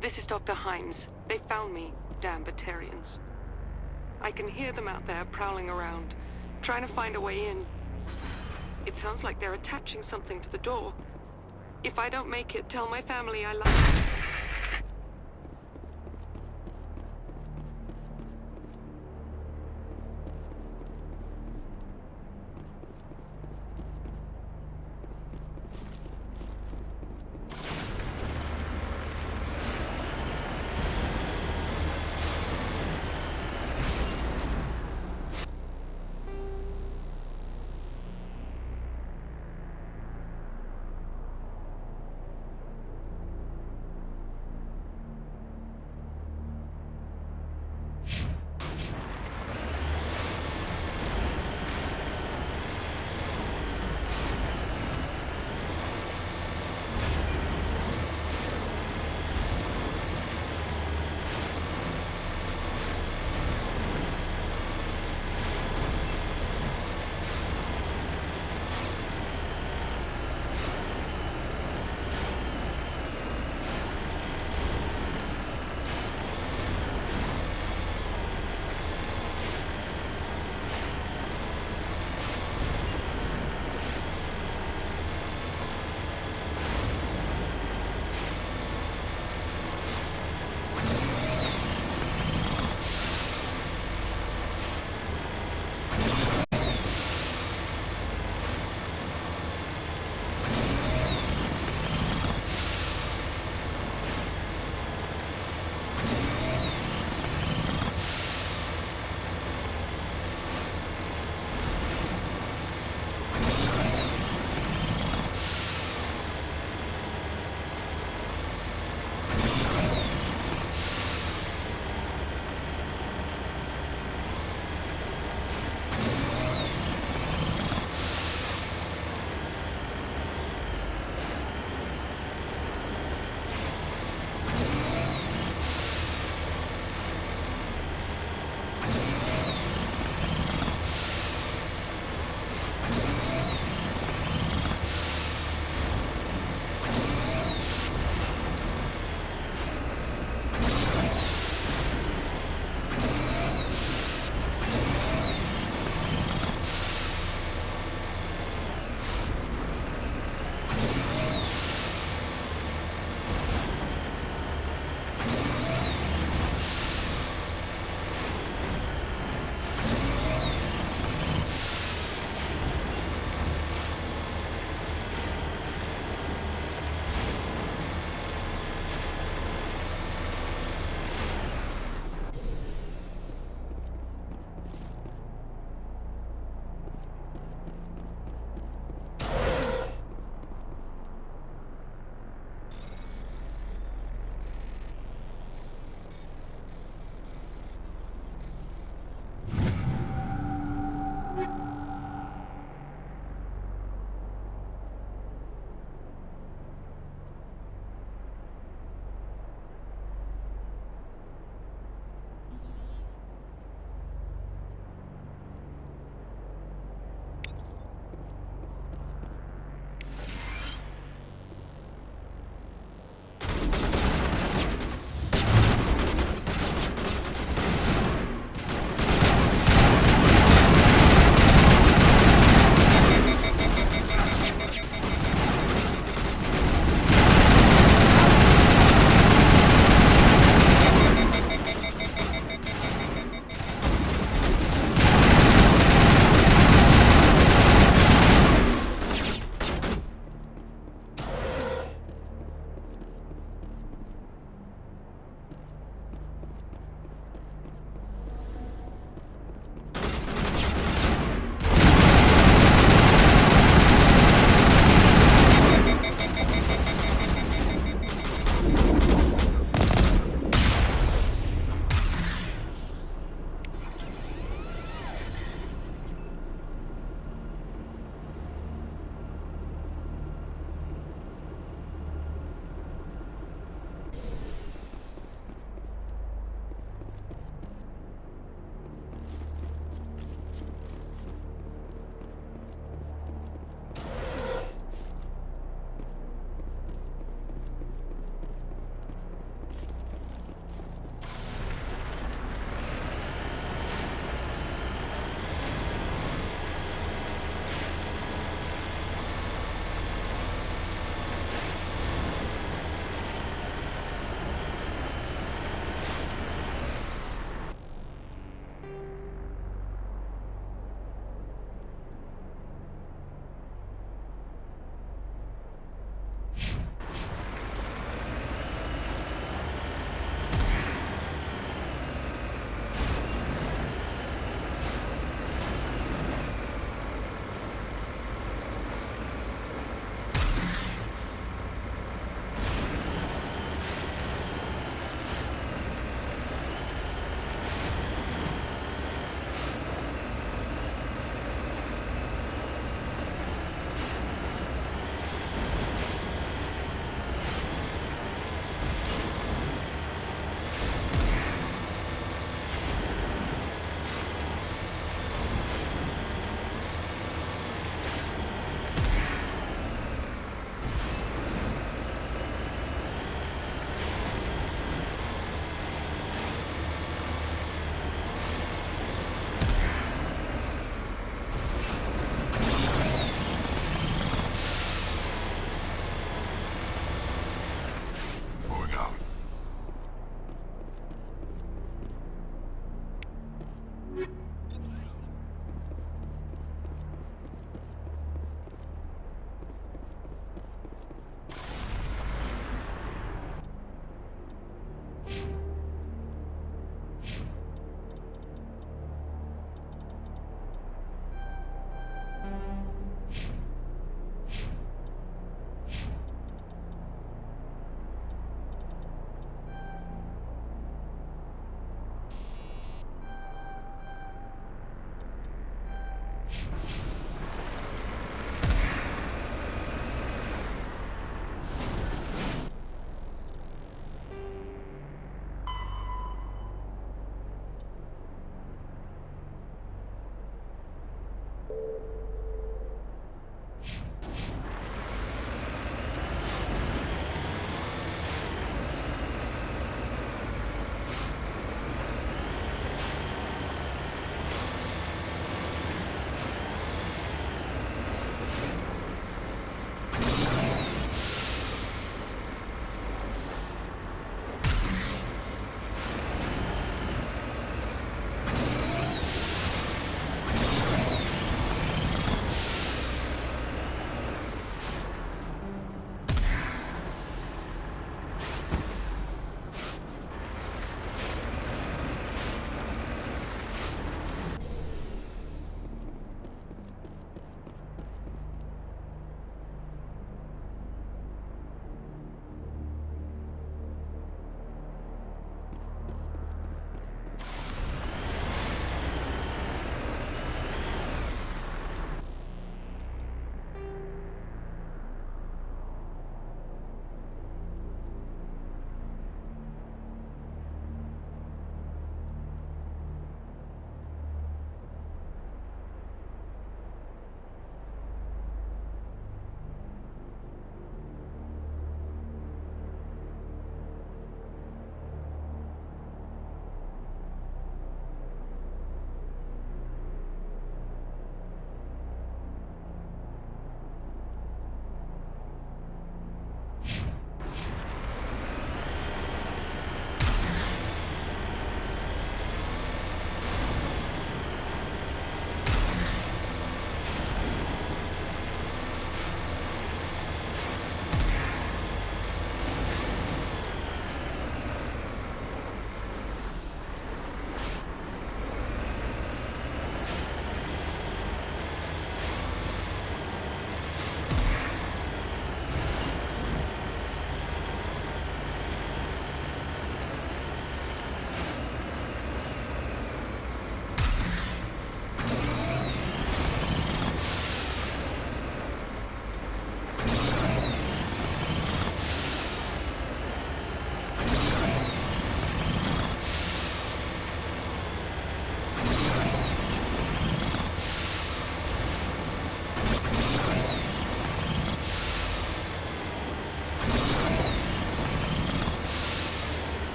This is Dr. Himes. They found me, damn batarians. I can hear them out there prowling around, trying to find a way in. It sounds like they're attaching something to the door. If I don't make it, tell my family I love them.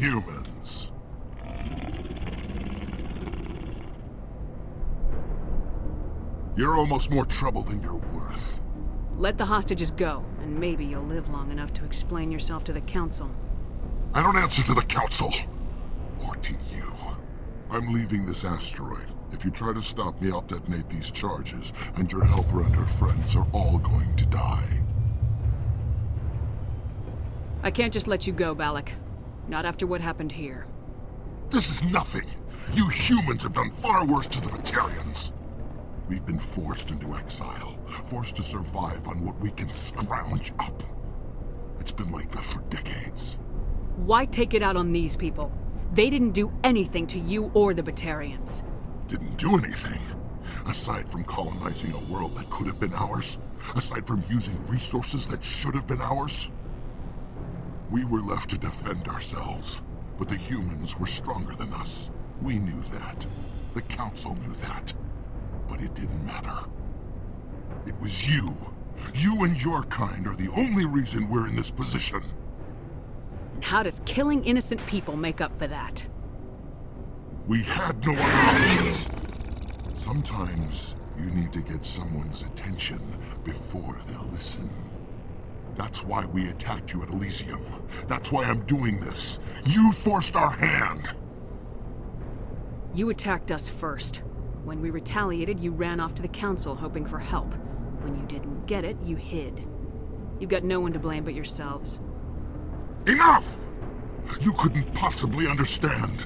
humans. You're almost more trouble than you're worth. Let the hostages go, and maybe you'll live long enough to explain yourself to the Council. I don't answer to the Council. Or to you. I'm leaving this asteroid. If you try to stop me, I'll detonate these charges, and your helper and her friends are all going to die. I can't just let you go, Balak. Not after what happened here. This is nothing. You humans have done far worse to the batarians. We've been forced into exile, forced to survive on what we can scrounge up. It's been like that for decades. Why take it out on these people? They didn't do anything to you or the batarians. Didn't do anything. Aside from colonizing a world that could have been ours. Aside from using resources that should have been ours. We were left to defend ourselves. But the humans were stronger than us. We knew that. The Council knew that. But it didn't matter. It was you. You and your kind are the only reason we're in this position. And how does killing innocent people make up for that? We had no other options. Sometimes you need to get someone's attention before they'll listen. That's why we attacked you at Elysium. That's why I'm doing this. You forced our hand. You attacked us first. When we retaliated, you ran off to the Council hoping for help. When you didn't get it, you hid. You've got no one to blame but yourselves. Enough! You couldn't possibly understand.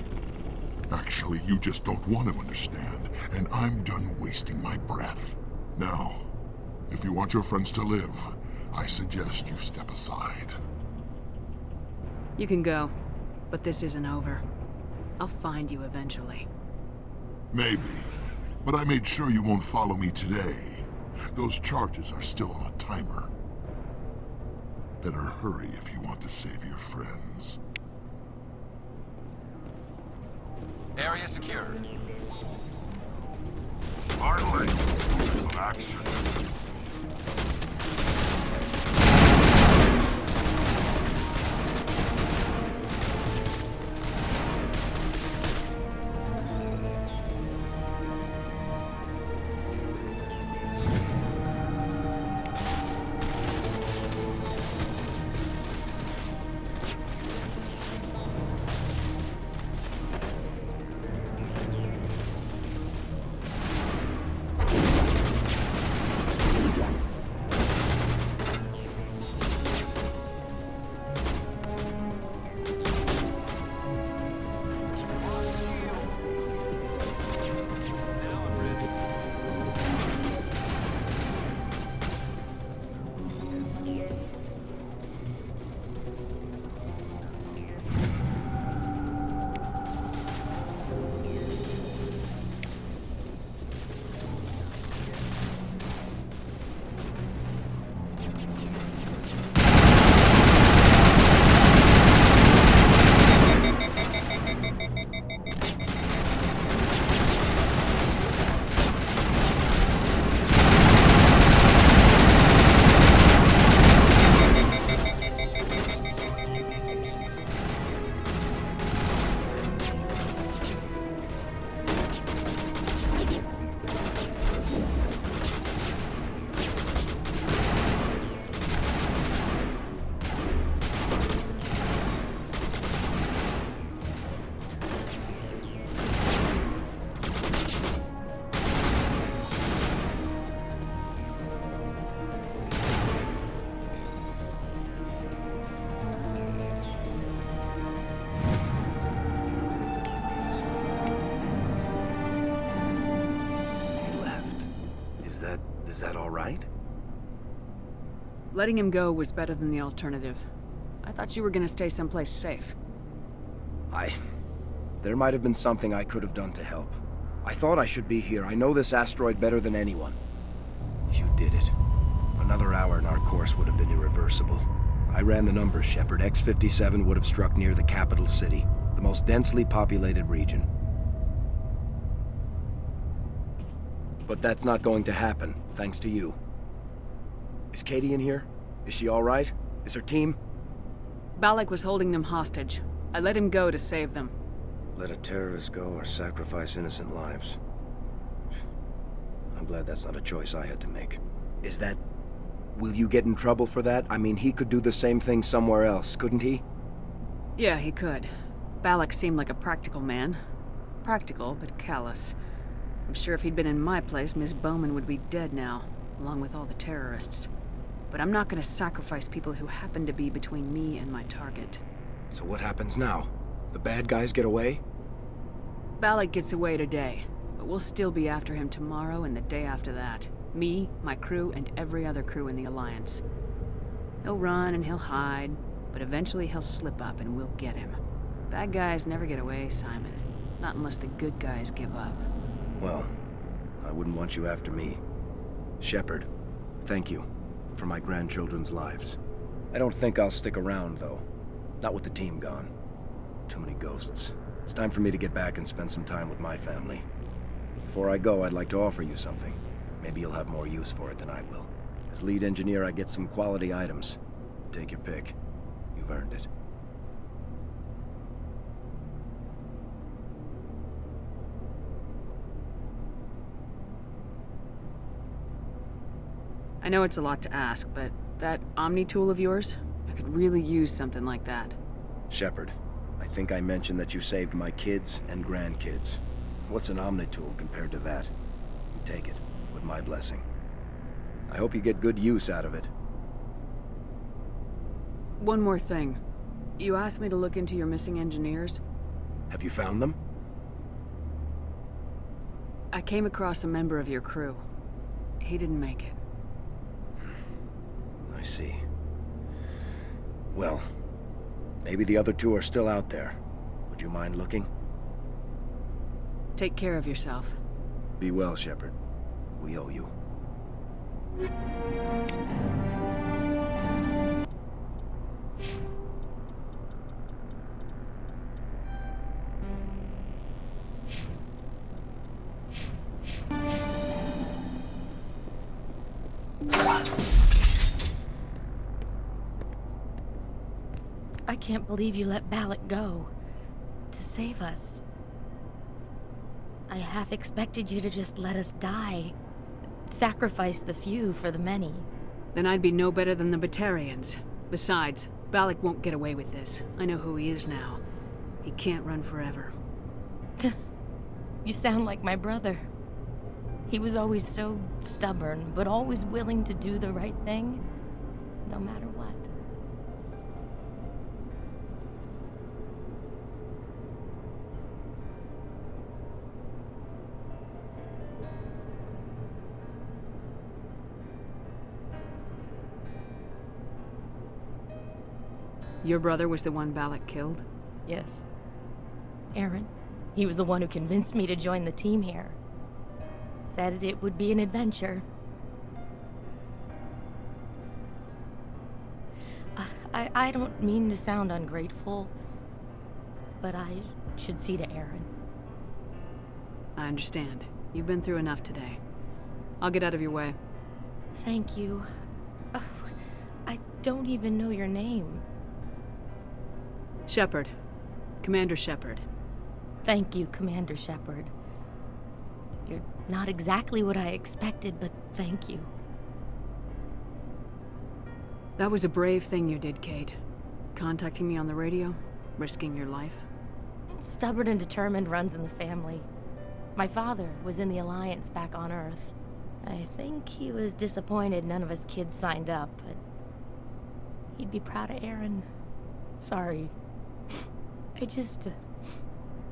Actually, you just don't want to understand, and I'm done wasting my breath. Now, if you want your friends to live, I suggest you step aside. You can go, but this isn't over. I'll find you eventually. Maybe, but I made sure you won't follow me today. Those charges are still on a timer. Better hurry if you want to save your friends. Area secured. Finally, some action. Is that all right? Letting him go was better than the alternative. I thought you were gonna stay someplace safe. There might have been something I could have done to help. I thought I should be here. I know this asteroid better than anyone. You did it. Another hour and our course would have been irreversible. I ran the numbers, Shepard. X-57 would have struck near the capital city, the most densely populated region. But that's not going to happen, thanks to you. Is Katie in here? Is she all right? Is her team? Balak was holding them hostage. I let him go to save them. Let a terrorist go or sacrifice innocent lives. I'm glad that's not a choice I had to make. Is that... Will you get in trouble for that? I mean, he could do the same thing somewhere else, couldn't he? Yeah, he could. Balak seemed like a practical man. Practical, but callous. I'm sure if he'd been in my place, Miss Bowman would be dead now, along with all the terrorists. But I'm not gonna sacrifice people who happen to be between me and my target. So what happens now? The bad guys get away? Balak gets away today, but we'll still be after him tomorrow and the day after that. Me, my crew, and every other crew in the Alliance. He'll run and he'll hide, but eventually he'll slip up and we'll get him. Bad guys never get away, Simon. Not unless the good guys give up. Well, I wouldn't want you after me. Shepard, thank you for my grandchildren's lives. I don't think I'll stick around, though. Not with the team gone. Too many ghosts. It's time for me to get back and spend some time with my family. Before I go, I'd like to offer you something. Maybe you'll have more use for it than I will. As lead engineer, I get some quality items. Take your pick. You've earned it. I know it's a lot to ask, but that Omni tool of yours, I could really use something like that. Shepard, I think I mentioned that you saved my kids and grandkids. What's an Omni tool compared to that? You take it, with my blessing. I hope you get good use out of it. One more thing. You asked me to look into your missing engineers. Have you found them? I came across a member of your crew. He didn't make it. I see. Well, maybe the other two are still out there. Would you mind looking? Take care of yourself. Be well, Shepard. We owe you. I can't believe you let Balak go. To save us. I half expected you to just let us die. Sacrifice the few for the many. Then I'd be no better than the batarians. Besides, Balak won't get away with this. I know who he is now. He can't run forever. You sound like my brother. He was always so stubborn, but always willing to do the right thing, no matter what. Your brother was the one Balak killed? Yes. Aaron. He was the one who convinced me to join the team here. Said it would be an adventure. I don't mean to sound ungrateful, but I should see to Aaron. I understand. You've been through enough today. I'll get out of your way. Thank you. Oh, I don't even know your name. Shepard. Commander Shepard. Thank you, Commander Shepard. You're not exactly what I expected, but thank you. That was a brave thing you did, Kate. Contacting me on the radio, risking your life. Stubborn and determined runs in the family. My father was in the Alliance back on Earth. I think he was disappointed none of us kids signed up, but he'd be proud of Aaron. Sorry. I just...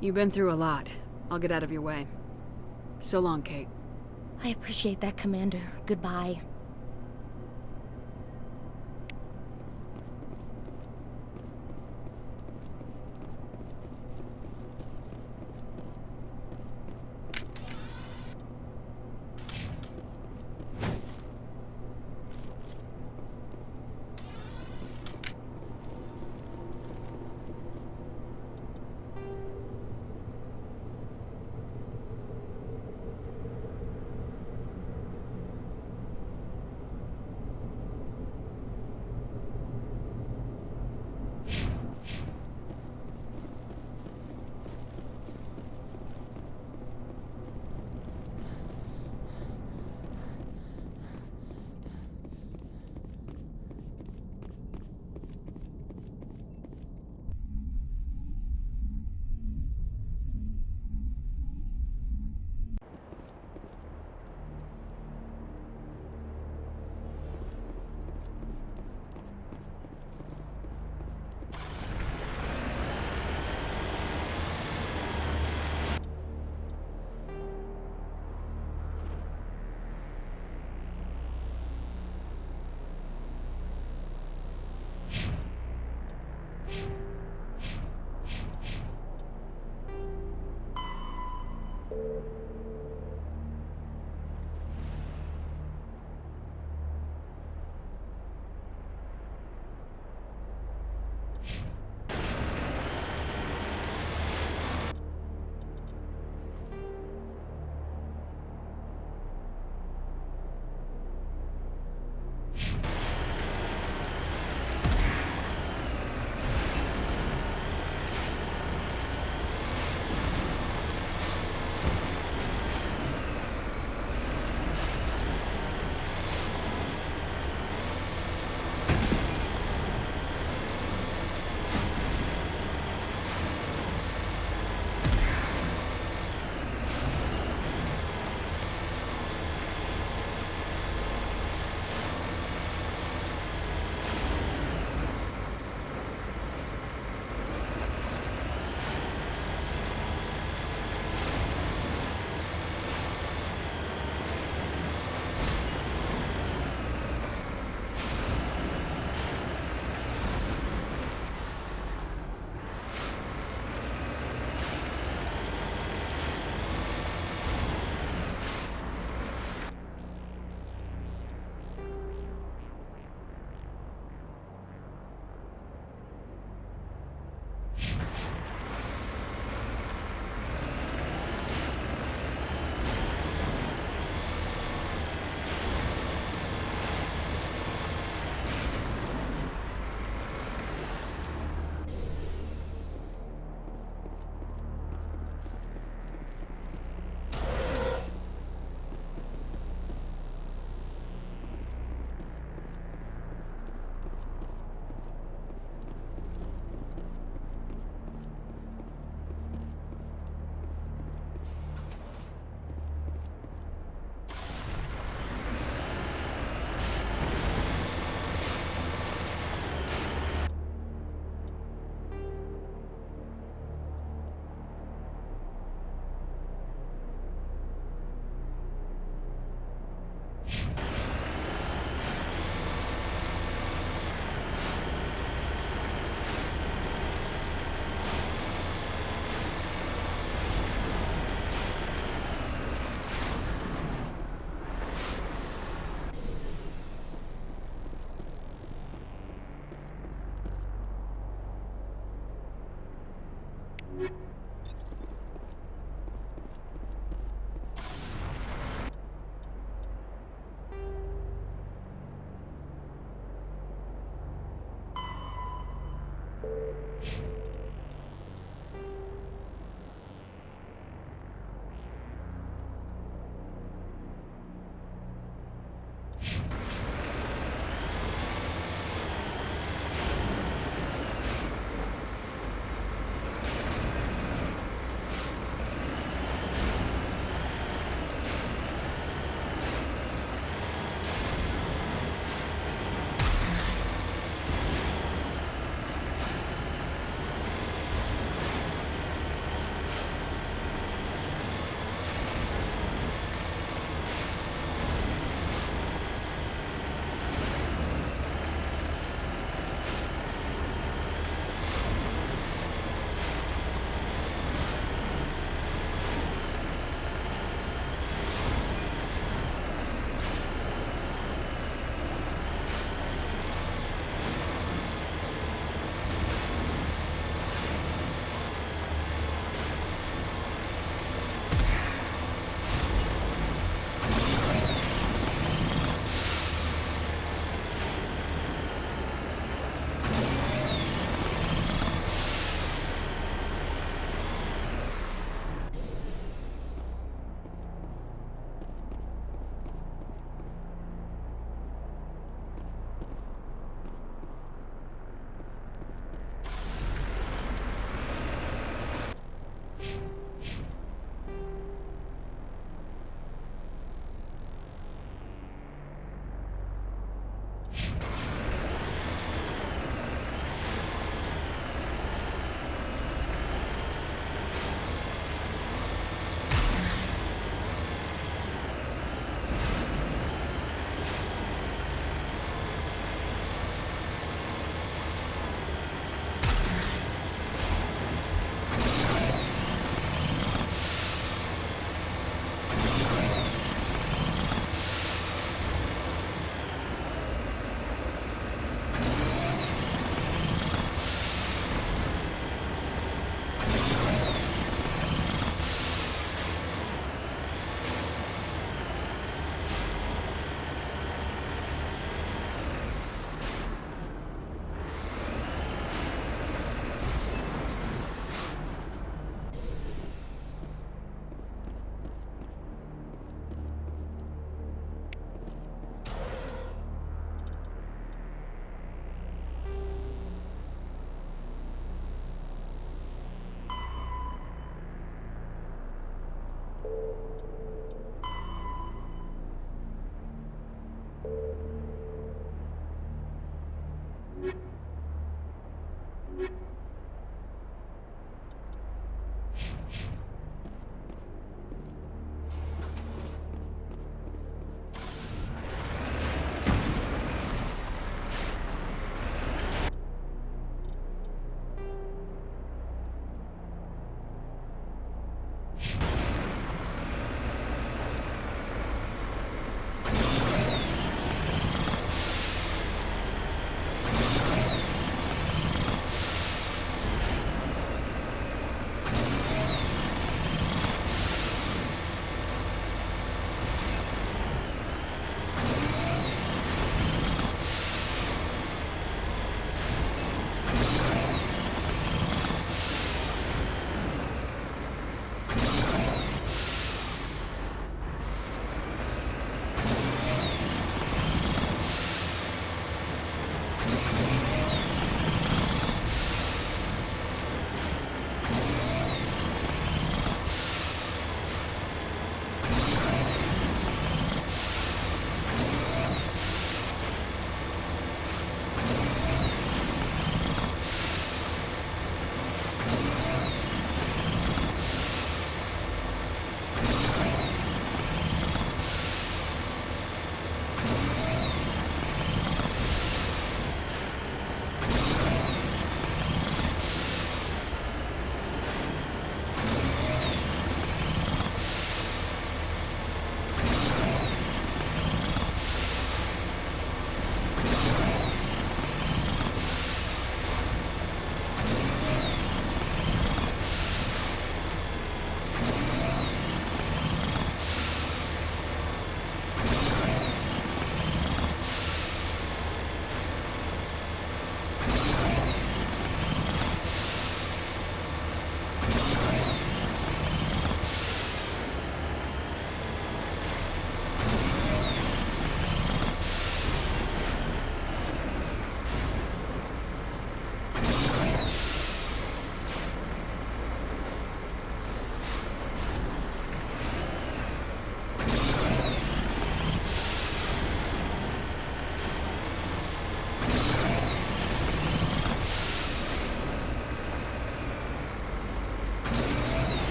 You've been through a lot. I'll get out of your way. So long, Kate. I appreciate that, Commander. Goodbye.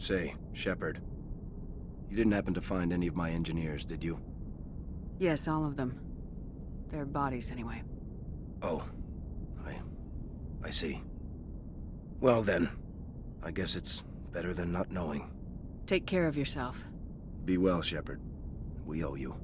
Say, Shepard, you didn't happen to find any of my engineers, did you? Yes, all of them. Their bodies, anyway. Oh, I see. Well then, I guess it's better than not knowing. Take care of yourself. Be well, Shepard. We owe you.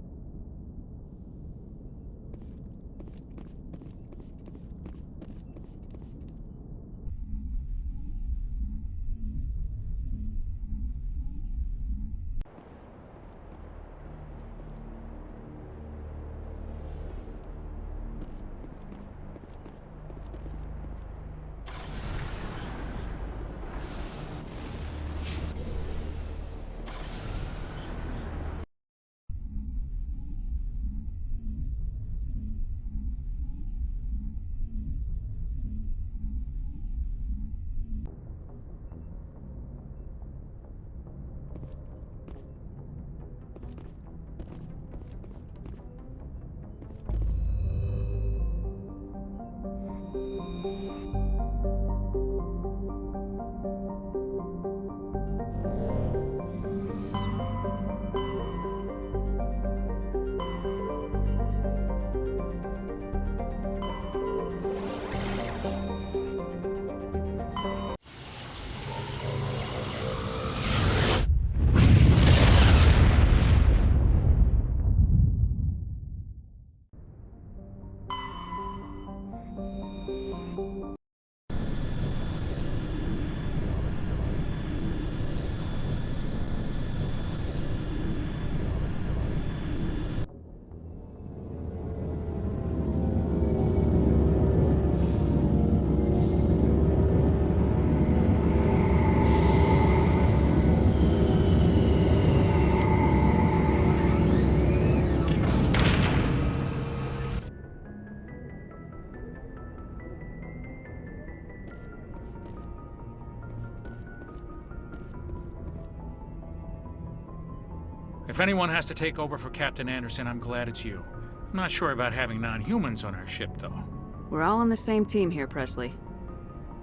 If anyone has to take over for Captain Anderson, I'm glad it's you. I'm not sure about having non-humans on our ship, though. We're all on the same team here, Presley.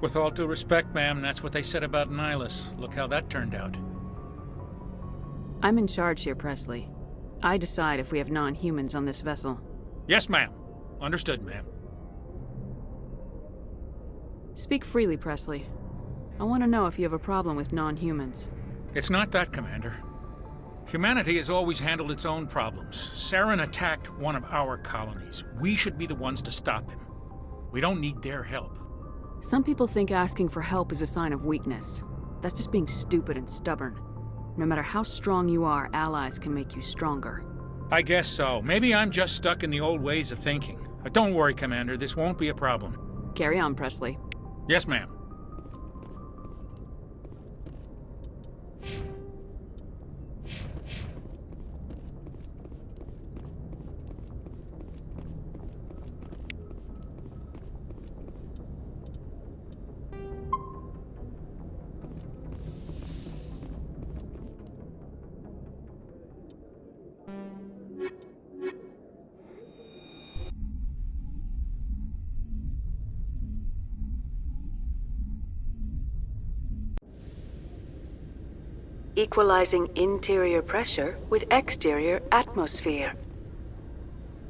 With all due respect, ma'am, that's what they said about Nihilus. Look how that turned out. I'm in charge here, Presley. I decide if we have non-humans on this vessel. Yes, ma'am. Understood, ma'am. Speak freely, Presley. I want to know if you have a problem with non-humans. It's not that, Commander. Humanity has always handled its own problems. Saren attacked one of our colonies. We should be the ones to stop him. We don't need their help. Some people think asking for help is a sign of weakness. That's just being stupid and stubborn. No matter how strong you are, allies can make you stronger. I guess so. Maybe I'm just stuck in the old ways of thinking. But don't worry, Commander. This won't be a problem. Carry on, Presley. Yes, ma'am. Equalizing interior pressure with exterior atmosphere.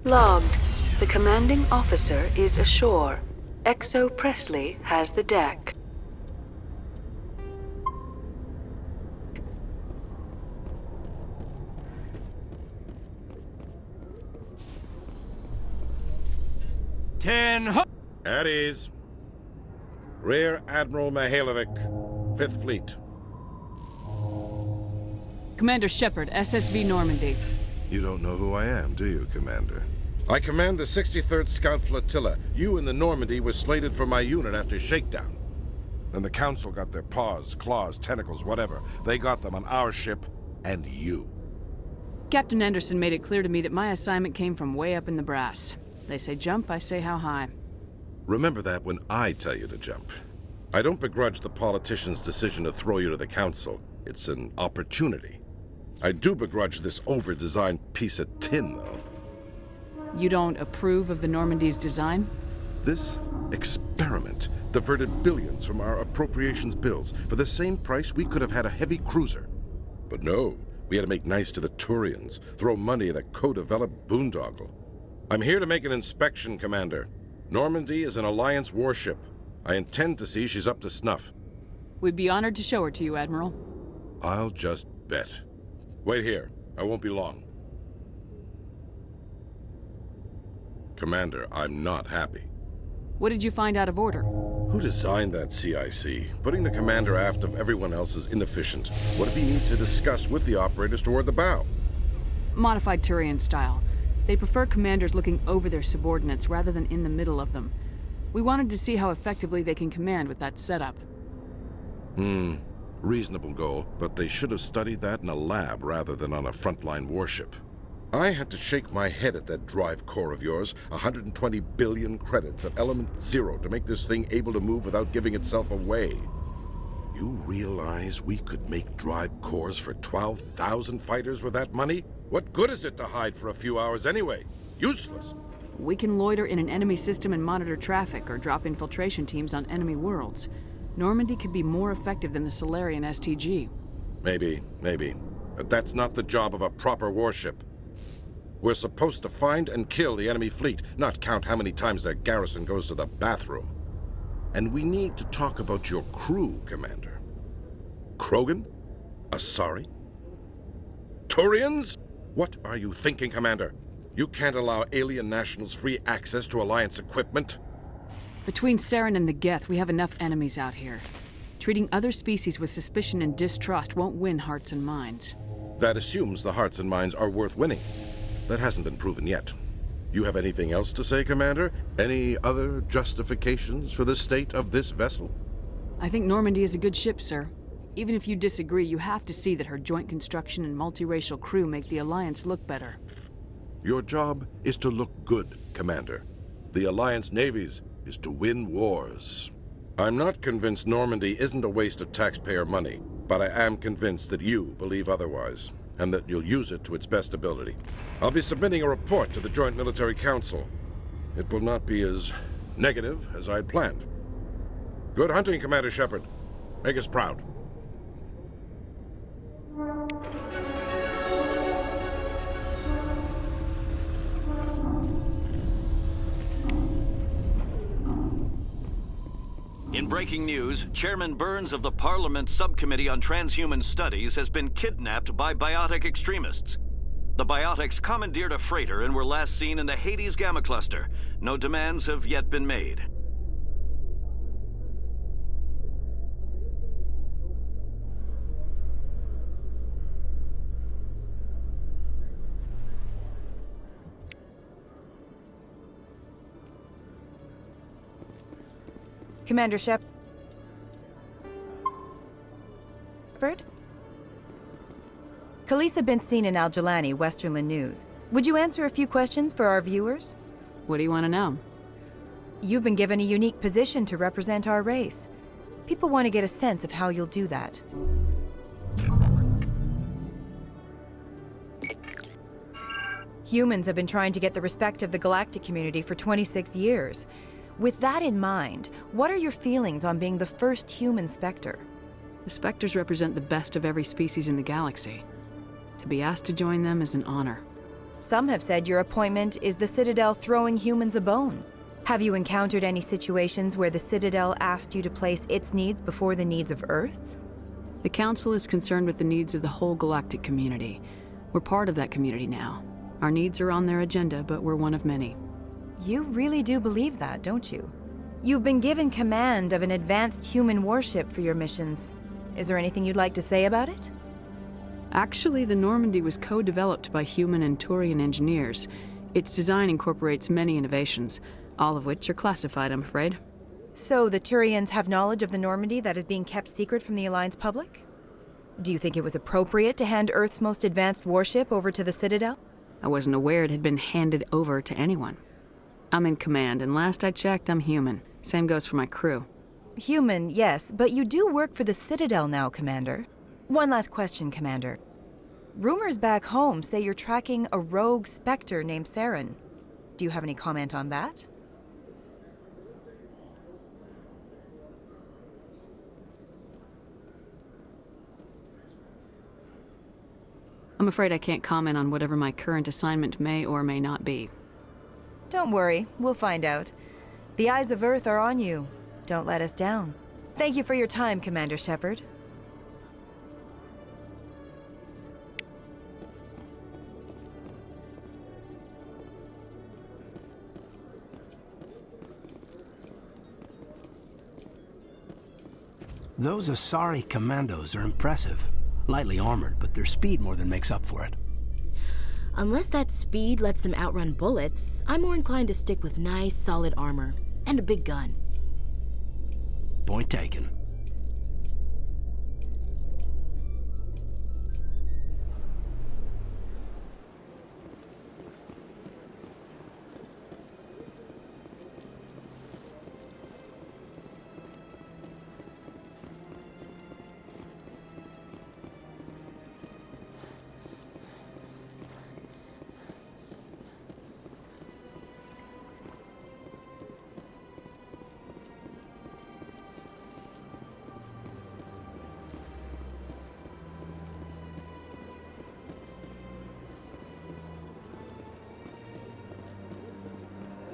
Logged. The commanding officer is ashore. Exo Presley has the deck. At ease. Rear Admiral Mihailovic, 5th Fleet. Commander Shepard, SSV Normandy. You don't know who I am, do you, Commander? I command the 63rd Scout Flotilla. You and the Normandy were slated for my unit after shakedown. Then the Council got their paws, claws, tentacles, whatever. They got them on our ship and you. Captain Anderson made it clear to me that my assignment came from way up in the brass. They say jump, I say how high. Remember that when I tell you to jump. I don't begrudge the politician's decision to throw you to the Council. It's an opportunity. I do begrudge this over-designed piece of tin, though. You don't approve of the Normandy's design? This Experiment diverted billions from our appropriations bills. For the same price, we could have had a heavy cruiser. But no, we had to make nice to the Turians, throw money at a co-developed boondoggle. I'm here to make an inspection, Commander. Normandy is an Alliance warship. I intend to see she's up to snuff. We'd be honored to show her to you, Admiral. I'll just bet. Wait here. I won't be long. Commander, I'm not happy. What did you find out of order? Who designed that CIC? Putting the commander aft of everyone else is inefficient. What if he needs to discuss with the operators toward the bow? Modified Turian style. They prefer commanders looking over their subordinates rather than in the middle of them. We wanted to see how effectively they can command with that setup. Reasonable goal, but they should have studied that in a lab rather than on a frontline warship. I had to shake my head at that drive core of yours. 120 billion credits at element 0 to make this thing able to move without giving itself away. You realize we could make drive cores for 12,000 fighters with that money? What good is it to hide for a few hours anyway? Useless. We can loiter in an enemy system and monitor traffic or drop infiltration teams on enemy worlds. Normandy could be more effective than the Solarian STG. Maybe. But that's not the job of a proper warship. We're supposed to find and kill the enemy fleet, not count how many times their garrison goes to the bathroom. And we need to talk about your crew, Commander. Krogan? Asari? Turians? What are you thinking, Commander? You can't allow alien nationals free access to Alliance equipment? Between Saren and the Geth, we have enough enemies out here. Treating other species with suspicion and distrust won't win hearts and minds. That assumes the hearts and minds are worth winning. That hasn't been proven yet. You have anything else to say, Commander? Any other justifications for the state of this vessel? I think Normandy is a good ship, sir. Even if you disagree, you have to see that her joint construction and multiracial crew make the Alliance look better. Your job is to look good, Commander. The Alliance navies is to win wars. I'm not convinced Normandy isn't a waste of taxpayer money, but I am convinced that you believe otherwise, and that you'll use it to its best ability. I'll be submitting a report to the Joint Military Council. It will not be as negative as I'd planned. Good hunting, Commander Shepard. Make us proud. In breaking news, Chairman Burns of the Parliament Subcommittee on Transhuman Studies has been kidnapped by biotic extremists. The biotics commandeered a freighter and were last seen in the Hades Gamma Cluster. No demands have yet been made. Commander Shepard? Khaleesa been seen in Al-Jalani, Westerland News. Would you answer a few questions for our viewers? What do you want to know? You've been given a unique position to represent our race. People want to get a sense of how you'll do that. Humans have been trying to get the respect of the galactic community for 26 years. With that in mind, what are your feelings on being the first human Spectre? The Spectres represent the best of every species in the galaxy. To be asked to join them is an honor. Some have said your appointment is the Citadel throwing humans a bone. Have you encountered any situations where the Citadel asked you to place its needs before the needs of Earth? The Council is concerned with the needs of the whole galactic community. We're part of that community now. Our needs are on their agenda, but we're one of many. You really do believe that, don't you? You've been given command of an advanced human warship for your missions. Is there anything you'd like to say about it? Actually, the Normandy was co-developed by human and Turian engineers. Its design incorporates many innovations, all of which are classified, I'm afraid. So the Turians have knowledge of the Normandy that is being kept secret from the Alliance public? Do you think it was appropriate to hand Earth's most advanced warship over to the Citadel? I wasn't aware it had been handed over to anyone. I'm in command, and last I checked, I'm human. Same goes for my crew. Human, yes, but you do work for the Citadel now, Commander. One last question, Commander. Rumors back home say you're tracking a rogue Spectre named Saren. Do you have any comment on that? I'm afraid I can't comment on whatever my current assignment may or may not be. Don't worry, we'll find out. The eyes of Earth are on you. Don't let us down. Thank you for your time, Commander Shepard. Those Asari commandos are impressive. Lightly armored, but their speed more than makes up for it. Unless that speed lets them outrun bullets, I'm more inclined to stick with nice, solid armor. And a big gun. Point taken.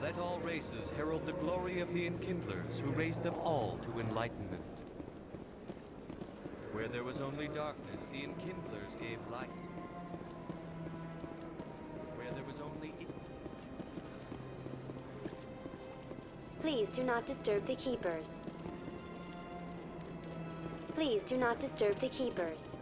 Let all races herald the glory of the Enkindlers, who raised them all to enlightenment. Where there was only darkness, the Enkindlers gave light. Where there was only... Please do not disturb the Keepers. Please do not disturb the Keepers.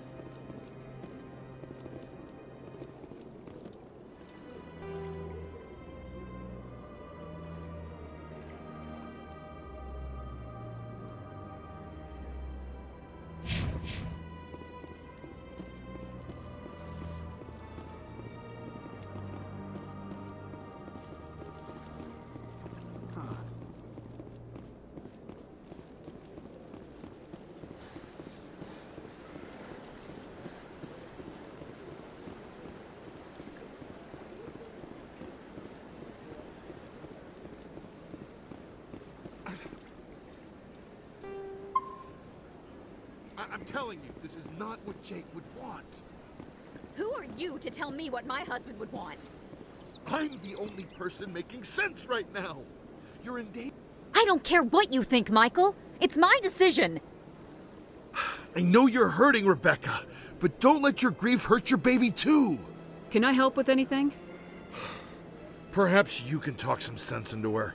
I'm telling you, this is not what Jake would want. Who are you to tell me what my husband would want? I'm the only person making sense right now. You're in danger. I don't care what you think, Michael. It's my decision. I know you're hurting, Rebecca, but don't let your grief hurt your baby too. Can I help with anything? Perhaps you can talk some sense into her.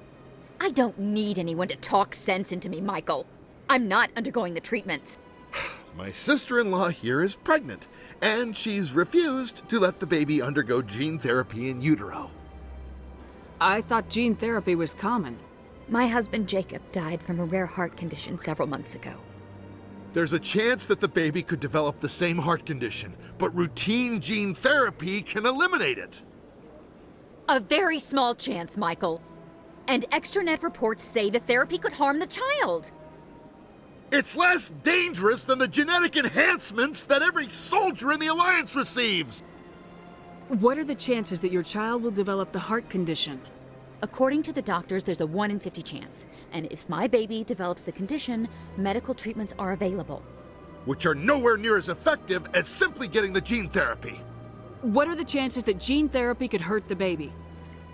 I don't need anyone to talk sense into me, Michael. I'm not undergoing the treatments. My sister-in-law here is pregnant, and she's refused to let the baby undergo gene therapy in utero. I thought gene therapy was common. My husband Jacob died from a rare heart condition several months ago. There's a chance that the baby could develop the same heart condition, but routine gene therapy can eliminate it. A very small chance, Michael. And extranet reports say the therapy could harm the child. It's less dangerous than the genetic enhancements that every soldier in the Alliance receives! What are the chances that your child will develop the heart condition? According to the doctors, there's a 1 in 50 chance. And if my baby develops the condition, medical treatments are available. Which are nowhere near as effective as simply getting the gene therapy. What are the chances that gene therapy could hurt the baby?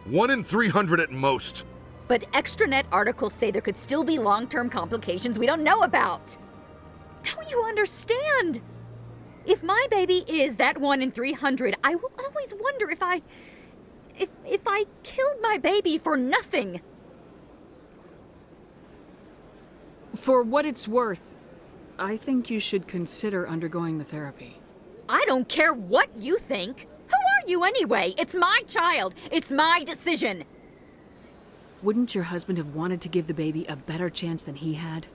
1 in 300 at most. But extranet articles say there could still be long-term complications we don't know about. Don't you understand? If my baby is that 1 in 300, I will always wonder if I killed my baby for nothing. For what it's worth, I think you should consider undergoing the therapy. I don't care what you think. Who are you anyway? It's my child. It's my decision. Wouldn't your husband have wanted to give the baby a better chance than he had?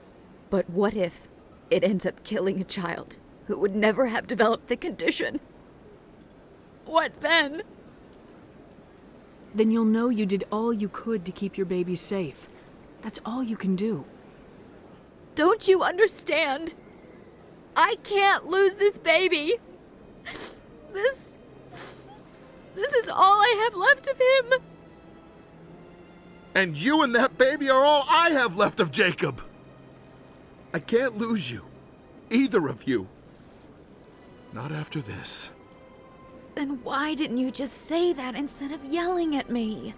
But what if it ends up killing a child who would never have developed the condition? What then? Then you'll know you did all you could to keep your baby safe. That's all you can do. Don't you understand? I can't lose this baby. This is all I have left of him. And you and that baby are all I have left of Jacob. I can't lose you. Either of you. Not after this. Then why didn't you just say that instead of yelling at me?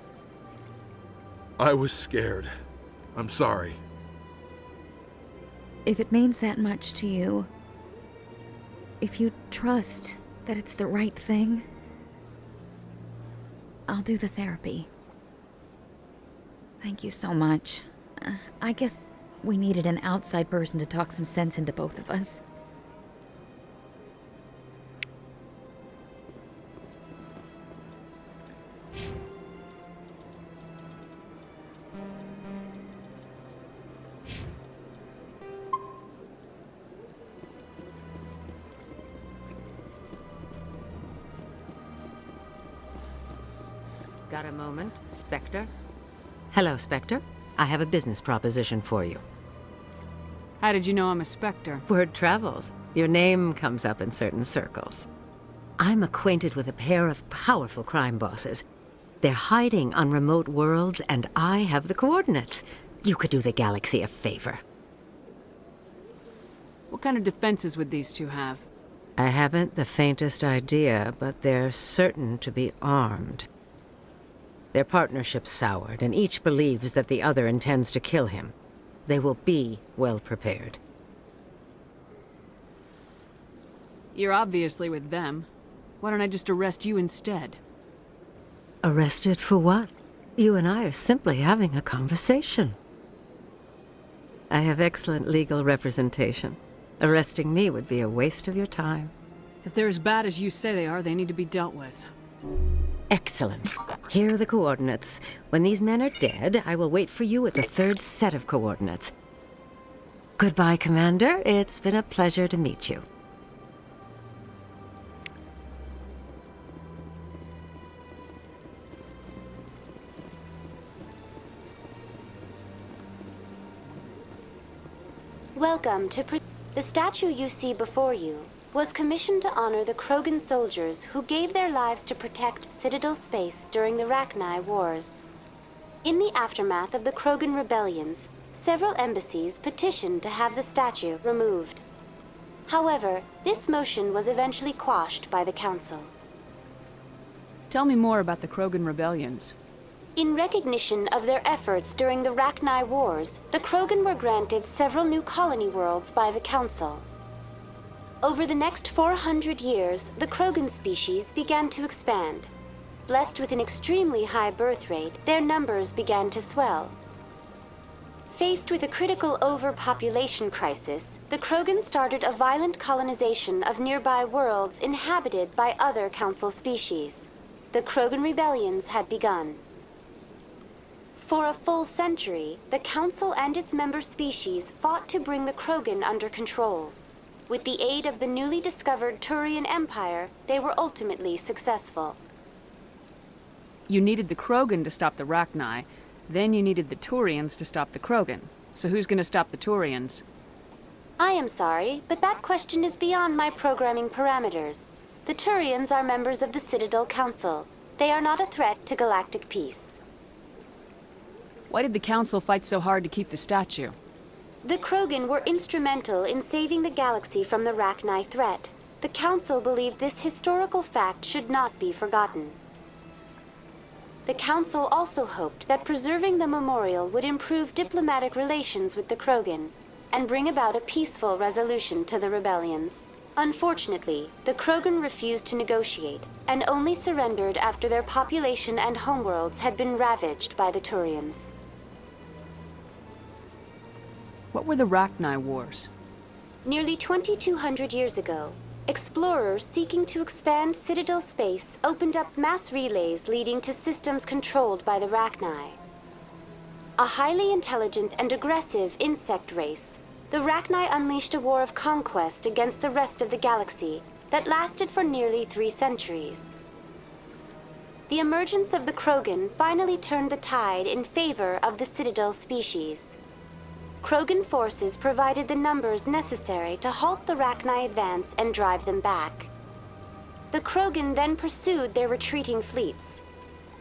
I was scared. I'm sorry. If it means that much to you, if you trust that it's the right thing, I'll do the therapy. Thank you so much. I guess we needed an outside person to talk some sense into both of us. Got a moment, Spectre? Hello, Spectre. I have a business proposition for you. How did you know I'm a Spectre? Word travels. Your name comes up in certain circles. I'm acquainted with a pair of powerful crime bosses. They're hiding on remote worlds, and I have the coordinates. You could do the galaxy a favor. What kind of defenses would these two have? I haven't the faintest idea, but they're certain to be armed. Their partnership's soured, and each believes that the other intends to kill him. They will be well prepared. You're obviously with them. Why don't I just arrest you instead? Arrested for what? You and I are simply having a conversation. I have excellent legal representation. Arresting me would be a waste of your time. If they're as bad as you say they are, they need to be dealt with. Excellent. Here are the coordinates. When these men are dead, I will wait for you at the third set of coordinates. Goodbye, Commander. It's been a pleasure to meet you. Welcome to... The statue you see before you was commissioned to honor the Krogan soldiers who gave their lives to protect Citadel space during the Rachni Wars. In the aftermath of the Krogan rebellions, several embassies petitioned to have the statue removed. However, this motion was eventually quashed by the Council. Tell me more about the Krogan rebellions. In recognition of their efforts during the Rachni Wars, the Krogan were granted several new colony worlds by the Council. Over the next 400 years, the Krogan species began to expand. Blessed with an extremely high birth rate, their numbers began to swell. Faced with a critical overpopulation crisis, the Krogan started a violent colonization of nearby worlds inhabited by other Council species. The Krogan rebellions had begun. For a full century, the Council and its member species fought to bring the Krogan under control. With the aid of the newly discovered Turian Empire, they were ultimately successful. You needed the Krogan to stop the Rachni, then you needed the Turians to stop the Krogan. So who's gonna stop the Turians? I am sorry, but that question is beyond my programming parameters. The Turians are members of the Citadel Council. They are not a threat to galactic peace. Why did the Council fight so hard to keep the statue? The Krogan were instrumental in saving the galaxy from the Rachni threat. The Council believed this historical fact should not be forgotten. The Council also hoped that preserving the memorial would improve diplomatic relations with the Krogan and bring about a peaceful resolution to the rebellions. Unfortunately, the Krogan refused to negotiate and only surrendered after their population and homeworlds had been ravaged by the Turians. What were the Rachni Wars? Nearly 2,200 years ago, explorers seeking to expand Citadel space opened up mass relays leading to systems controlled by the Rachni. A highly intelligent and aggressive insect race, the Rachni unleashed a war of conquest against the rest of the galaxy that lasted for nearly 3 centuries. The emergence of the Krogan finally turned the tide in favor of the Citadel species. Krogan forces provided the numbers necessary to halt the Rachni advance and drive them back. The Krogan then pursued their retreating fleets.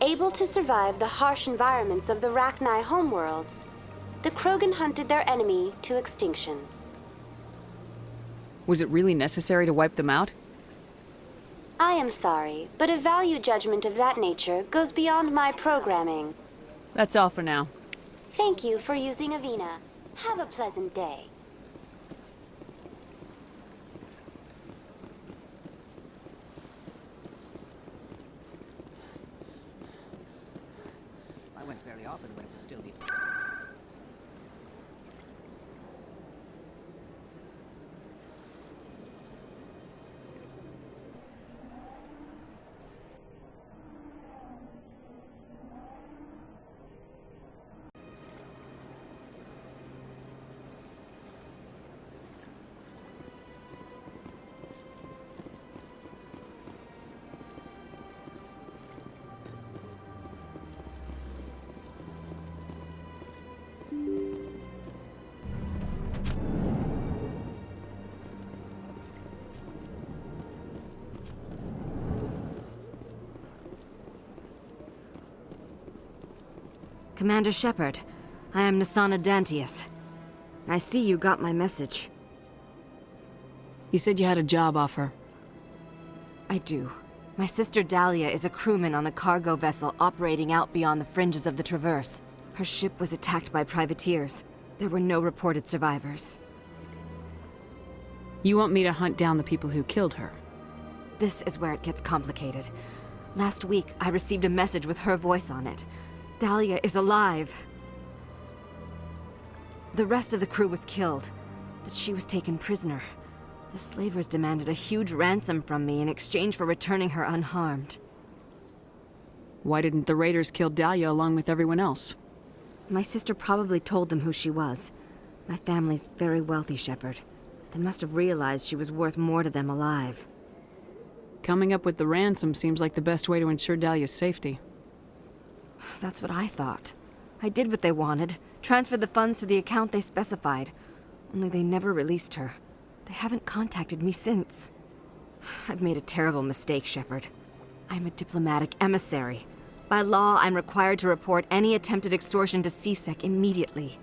Able to survive the harsh environments of the Rachni homeworlds, the Krogan hunted their enemy to extinction. Was it really necessary to wipe them out? I am sorry, but a value judgment of that nature goes beyond my programming. That's all for now. Thank you for using Avina. Have a pleasant day. I went fairly often when it was still the... Commander Shepard, I am Nasana Dantius. I see you got my message. You said you had a job offer. I do. My sister Dahlia is a crewman on the cargo vessel operating out beyond the fringes of the Traverse. Her ship was attacked by privateers. There were no reported survivors. You want me to hunt down the people who killed her? This is where it gets complicated. Last week, I received a message with her voice on it. Dahlia is alive. The rest of the crew was killed, but she was taken prisoner. The slavers demanded a huge ransom from me in exchange for returning her unharmed. Why didn't the raiders kill Dahlia along with everyone else? My sister probably told them who she was. My family's very wealthy, Shepard. They must have realized she was worth more to them alive. Coming up with the ransom seems like the best way to ensure Dahlia's safety. That's what I thought. I did what they wanted, transferred the funds to the account they specified. Only they never released her. They haven't contacted me since. I've made a terrible mistake, Shepard. I'm a diplomatic emissary. By law, I'm required to report any attempted extortion to CSEC immediately.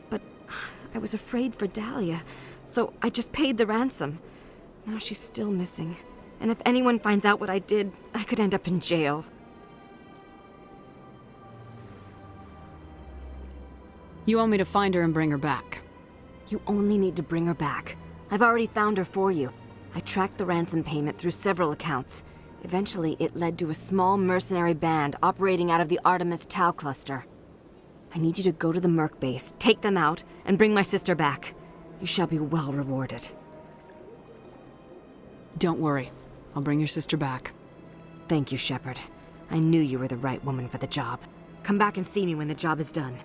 But I was afraid for Dahlia, so I just paid the ransom. Now she's still missing. And if anyone finds out what I did, I could end up in jail. You want me to find her and bring her back? You only need to bring her back. I've already found her for you. I tracked the ransom payment through several accounts. Eventually, it led to a small mercenary band operating out of the Artemis Tau cluster. I need you to go to the Merc base, take them out, and bring my sister back. You shall be well rewarded. Don't worry. I'll bring your sister back. Thank you, Shepard. I knew you were the right woman for the job. Come back and see me when the job is done.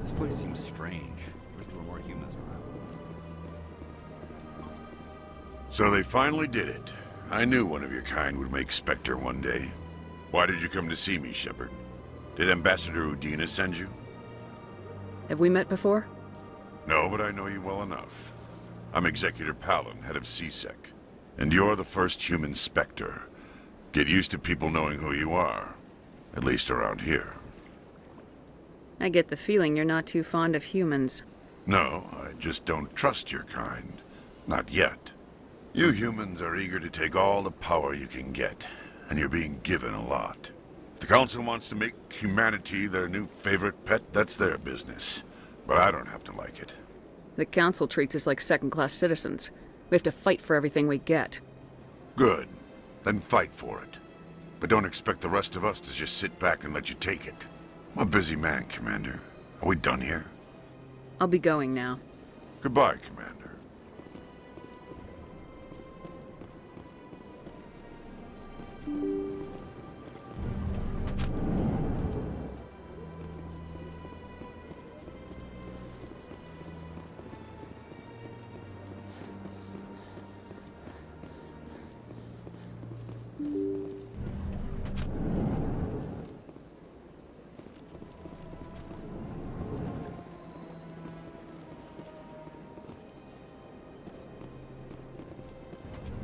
This place seems strange. Wish there were more humans around. So they finally did it. I knew one of your kind would make Spectre one day. Why did you come to see me, Shepard? Did Ambassador Udina send you? Have we met before? No, but I know you well enough. I'm Executor Palin, head of CSEC. And you're the first human Spectre. Get used to people knowing who you are. At least around here. I get the feeling you're not too fond of humans. No, I just don't trust your kind. Not yet. You humans are eager to take all the power you can get, and you're being given a lot. If the Council wants to make humanity their new favorite pet, that's their business. But I don't have to like it. The Council treats us like second-class citizens. We have to fight for everything we get. Good. Then fight for it. But don't expect the rest of us to just sit back and let you take it. I'm a busy man, Commander. Are we done here? I'll be going now. Goodbye, Commander.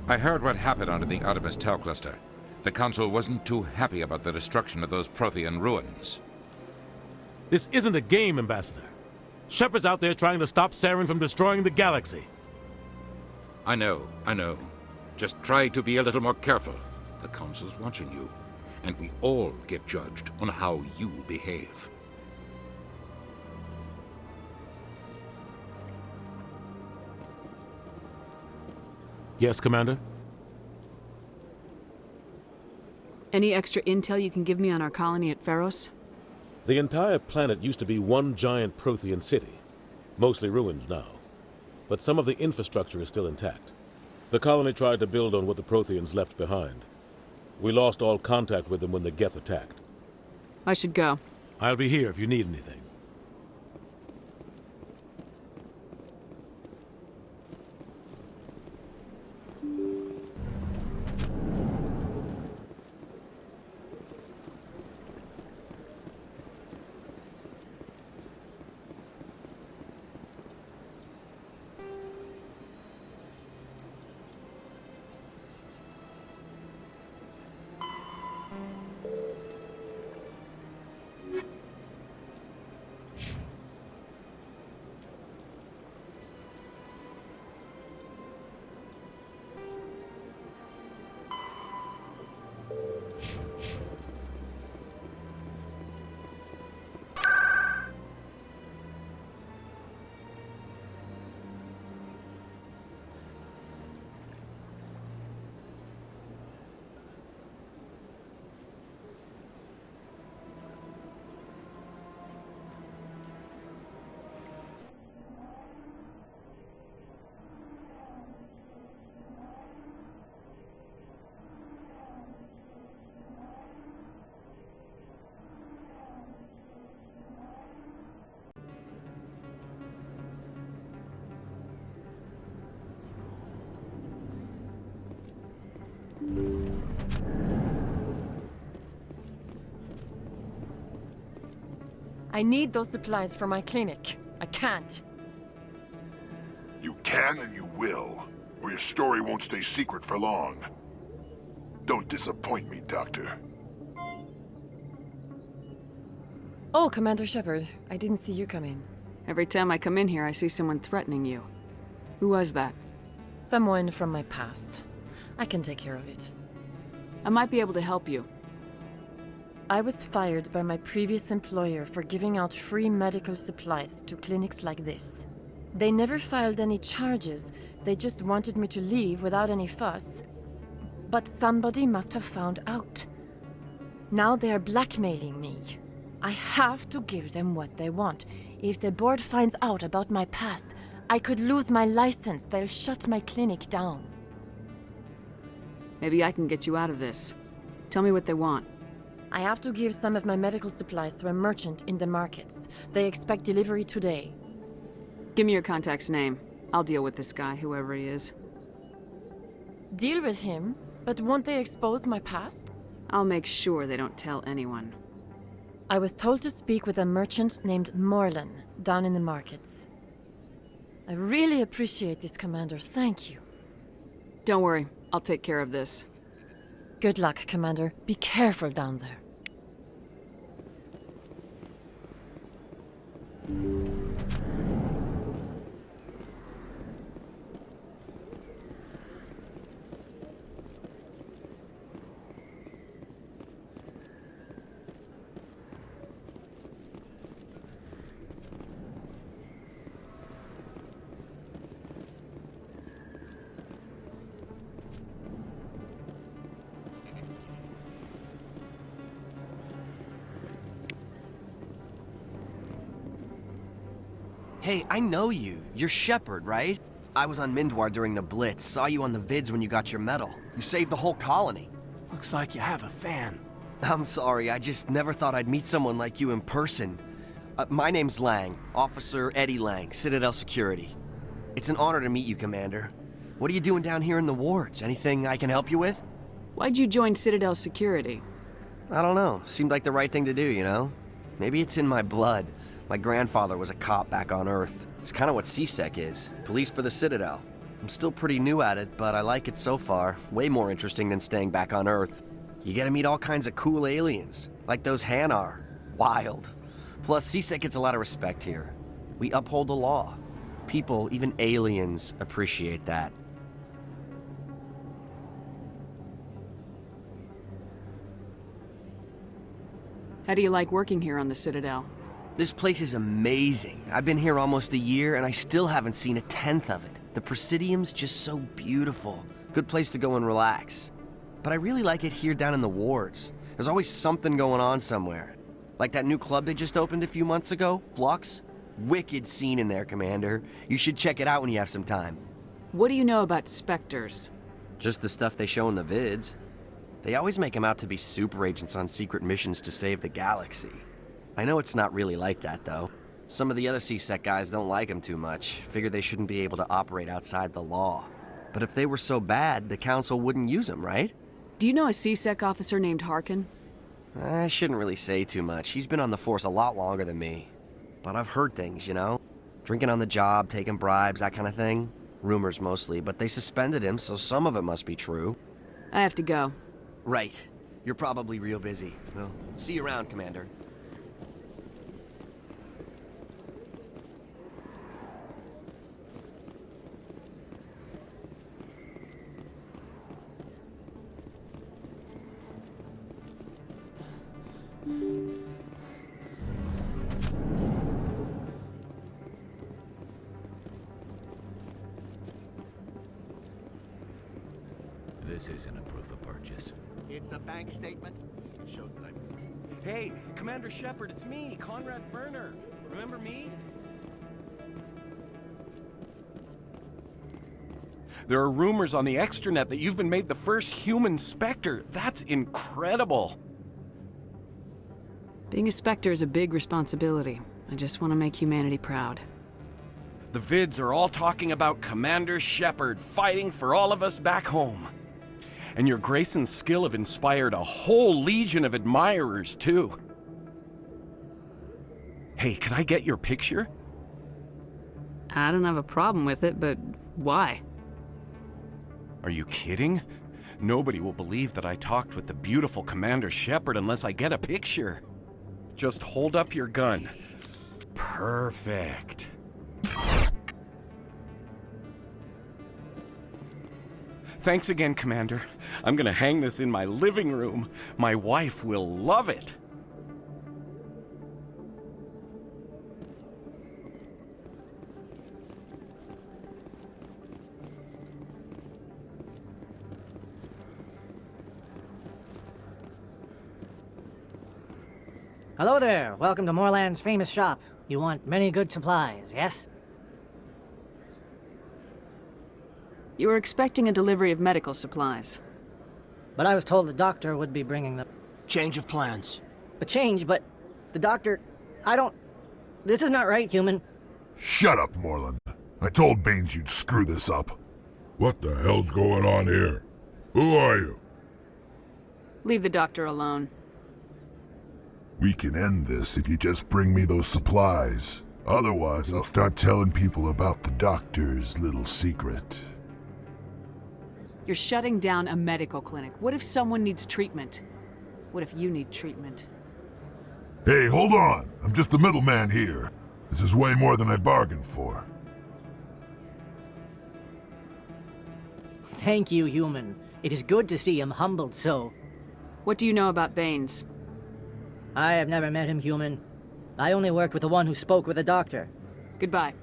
I heard what happened under the Artemis Tau cluster. The Council wasn't too happy about the destruction of those Prothean ruins. This isn't a game, Ambassador. Shepard's out there trying to stop Saren from destroying the galaxy. I know. Just try to be a little more careful. The Council's watching you, and we all get judged on how you behave. Yes, Commander? Any extra intel you can give me on our colony at Pharos? The entire planet used to be one giant Prothean city. Mostly ruins now. But some of the infrastructure is still intact. The colony tried to build on what the Protheans left behind. We lost all contact with them when the Geth attacked. I should go. I'll be here if you need anything. I need those supplies for my clinic. I can't. You can and you will, or your story won't stay secret for long. Don't disappoint me, Doctor. Oh, Commander Shepard. I didn't see you come in. Every time I come in here, I see someone threatening you. Who was that? Someone from my past. I can take care of it. I might be able to help you. I was fired by my previous employer for giving out free medical supplies to clinics like this. They never filed any charges, they just wanted me to leave without any fuss. But somebody must have found out. Now they are blackmailing me. I have to give them what they want. If the board finds out about my past, I could lose my license. They'll shut my clinic down. Maybe I can get you out of this. Tell me what they want. I have to give some of my medical supplies to a merchant in the markets. They expect delivery today. Give me your contact's name. I'll deal with this guy, whoever he is. Deal with him? But won't they expose my past? I'll make sure they don't tell anyone. I was told to speak with a merchant named Morlan, down in the markets. I really appreciate this, Commander. Thank you. Don't worry. I'll take care of this. Good luck, Commander. Be careful down there. Hey, I know you. You're Shepard, right? I was on Mindwar during the Blitz, saw you on the vids when you got your medal. You saved the whole colony. Looks like you have a fan. I'm sorry, I just never thought I'd meet someone like you in person. My name's Lang, Officer Eddie Lang, Citadel Security. It's an honor to meet you, Commander. What are you doing down here in the wards? Anything I can help you with? Why'd you join Citadel Security? I don't know. Seemed like the right thing to do, you know? Maybe it's in my blood. My grandfather was a cop back on Earth. It's kind of what CSEC is. Police for the Citadel. I'm still pretty new at it, but I like it so far. Way more interesting than staying back on Earth. You get to meet all kinds of cool aliens, like those Hanar. Wild. Plus, CSEC gets a lot of respect here. We uphold the law. People, even aliens, appreciate that. How do you like working here on the Citadel? This place is amazing. I've been here almost a year and I still haven't seen a tenth of it. The Presidium's just so beautiful. Good place to go and relax. But I really like it here down in the wards. There's always something going on somewhere. Like that new club they just opened a few months ago, Flux. Wicked scene in there, Commander. You should check it out when you have some time. What do you know about Spectres? Just the stuff they show in the vids. They always make them out to be super agents on secret missions to save the galaxy. I know it's not really like that, though. Some of the other CSEC guys don't like them too much, figure they shouldn't be able to operate outside the law. But if they were so bad, the Council wouldn't use them, right? Do you know a CSEC officer named Harkin? I shouldn't really say too much. He's been on the force a lot longer than me. But I've heard things, you know? Drinking on the job, taking bribes, that kind of thing. Rumors mostly, but they suspended him, so some of it must be true. I have to go. Right. You're probably real busy. Well, see you around, Commander. This isn't a proof of purchase. It's a bank statement. It shows that I'm... Hey, Commander Shepard, it's me, Conrad Werner. Remember me? There are rumors on the extranet that you've been made the first human Spectre. That's incredible. Being a Spectre is a big responsibility. I just want to make humanity proud. The vids are all talking about Commander Shepard fighting for all of us back home. And your grace and skill have inspired a whole legion of admirers, too. Hey, could I get your picture? I don't have a problem with it, but why? Are you kidding? Nobody will believe that I talked with the beautiful Commander Shepard unless I get a picture. Just hold up your gun. Perfect. Thanks again, Commander. I'm gonna hang this in my living room. My wife will love it. Hello there. Welcome to Moorland's famous shop. You want many good supplies, yes? You were expecting a delivery of medical supplies. But I was told the doctor would be bringing them. Change of plans. A change, but the doctor... This is not right, human. Shut up, Moreland. I told Baines you'd screw this up. What the hell's going on here? Who are you? Leave the doctor alone. We can end this if you just bring me those supplies. Otherwise, I'll start telling people about the doctor's little secret. You're shutting down a medical clinic. What if someone needs treatment? What if you need treatment? Hey, hold on! I'm just the middleman here. This is way more than I bargained for. Thank you, human. It is good to see him humbled so. What do you know about Baines? I have never met him, human. I only worked with the one who spoke with the doctor. Goodbye.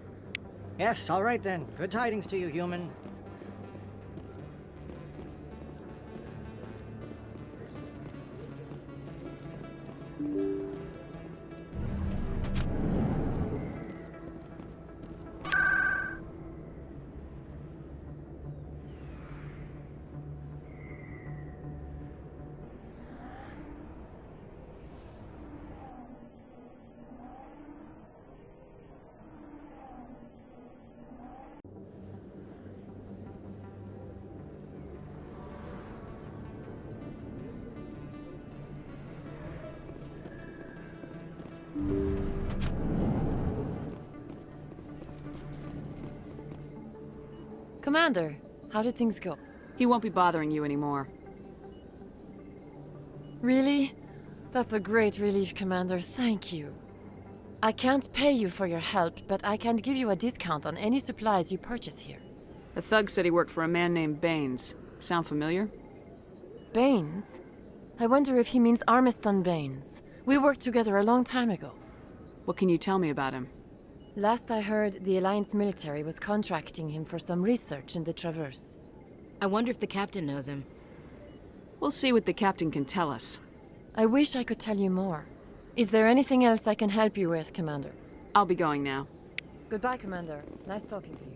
Yes, all right then. Good tidings to you, human. Commander, how did things go? He won't be bothering you anymore. Really? That's a great relief, Commander. Thank you. I can't pay you for your help, but I can give you a discount on any supplies you purchase here. The thug said he worked for a man named Baines. Sound familiar? Baines? I wonder if he means Armiston Baines. We worked together a long time ago. What can you tell me about him? Last I heard, the Alliance military was contracting him for some research in the Traverse. I wonder if the captain knows him. We'll see what the captain can tell us. I wish I could tell you more. Is there anything else I can help you with, Commander? I'll be going now. Goodbye, Commander. Nice talking to you.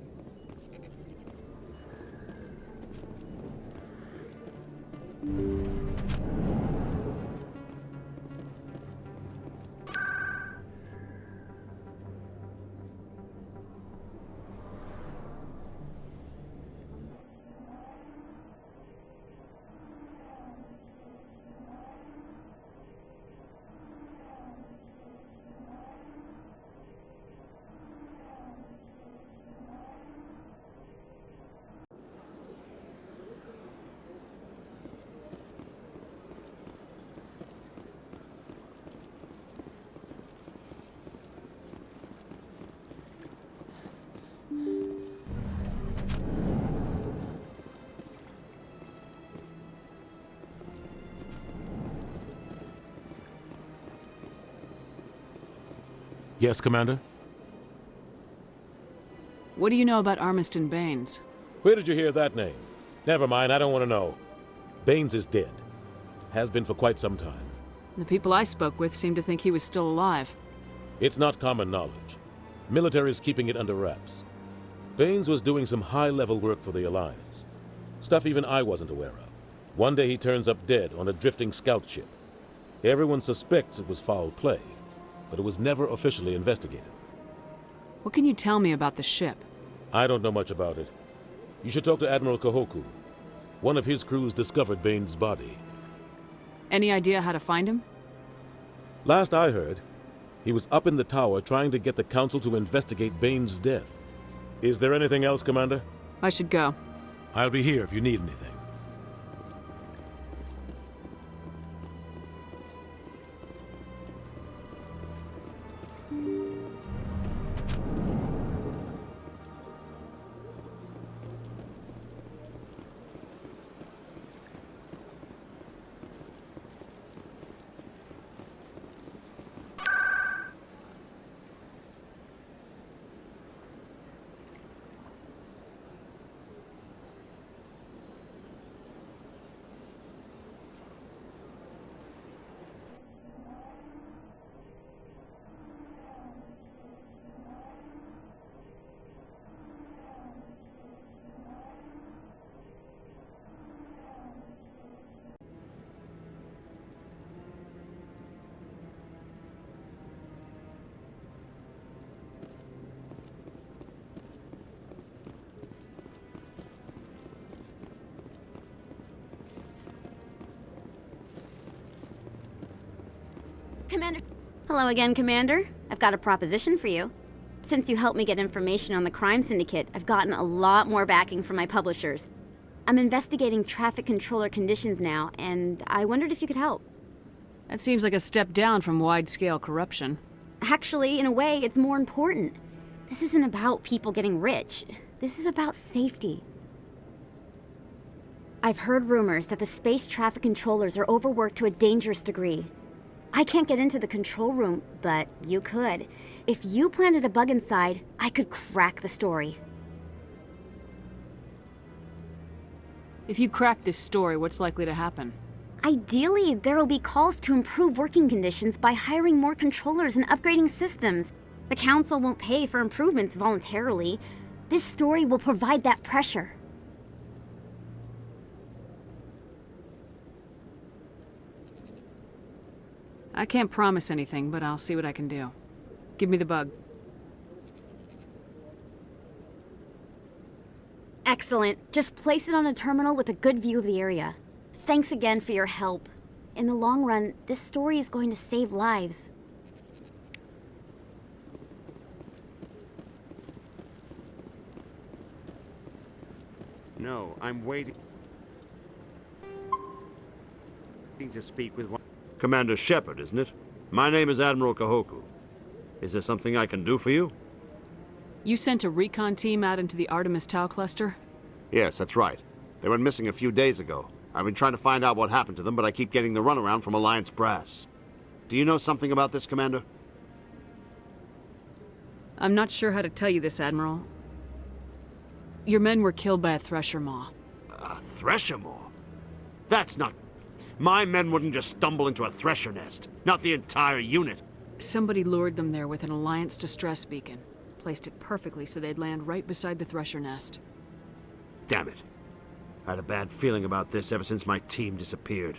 Yes, Commander? What do you know about Armiston Baines? Where did you hear that name? Never mind, I don't want to know. Baines is dead. Has been for quite some time. The people I spoke with seemed to think he was still alive. It's not common knowledge. Military is keeping it under wraps. Baines was doing some high-level work for the Alliance. Stuff even I wasn't aware of. One day he turns up dead on a drifting scout ship. Everyone suspects it was foul play, but it was never officially investigated. What can you tell me about the ship? I don't know much about it. You should talk to Admiral Kahoku. One of his crews discovered Baines' body. Any idea how to find him? Last I heard, he was up in the tower trying to get the Council to investigate Baines' death. Is there anything else, Commander? I should go. I'll be here if you need anything. Commander. Hello again, Commander. I've got a proposition for you. Since you helped me get information on the crime syndicate, I've gotten a lot more backing from my publishers. I'm investigating traffic controller conditions now, and I wondered if you could help. That seems like a step down from wide-scale corruption. Actually, in a way, it's more important. This isn't about people getting rich. This is about safety. I've heard rumors that the space traffic controllers are overworked to a dangerous degree. I can't get into the control room, but you could. If you planted a bug inside, I could crack the story. If you crack this story, what's likely to happen? Ideally, there will be calls to improve working conditions by hiring more controllers and upgrading systems. The Council won't pay for improvements voluntarily. This story will provide that pressure. I can't promise anything, but I'll see what I can do. Give me the bug. Excellent. Just place it on a terminal with a good view of the area. Thanks again for your help. In the long run, this story is going to save lives. No, I'm waiting to speak with one. Commander Shepard, isn't it? My name is Admiral Kahoku. Is there something I can do for you? You sent a recon team out into the Artemis Tau cluster? Yes, that's right. They went missing a few days ago. I've been trying to find out what happened to them, but I keep getting the runaround from Alliance brass. Do you know something about this, Commander? I'm not sure how to tell you this, Admiral. Your men were killed by a thresher maw. A thresher maw? That's not... My men wouldn't just stumble into a thresher nest. Not the entire unit. Somebody lured them there with an Alliance distress beacon. Placed it perfectly so they'd land right beside the thresher nest. Damn it. I had a bad feeling about this ever since my team disappeared.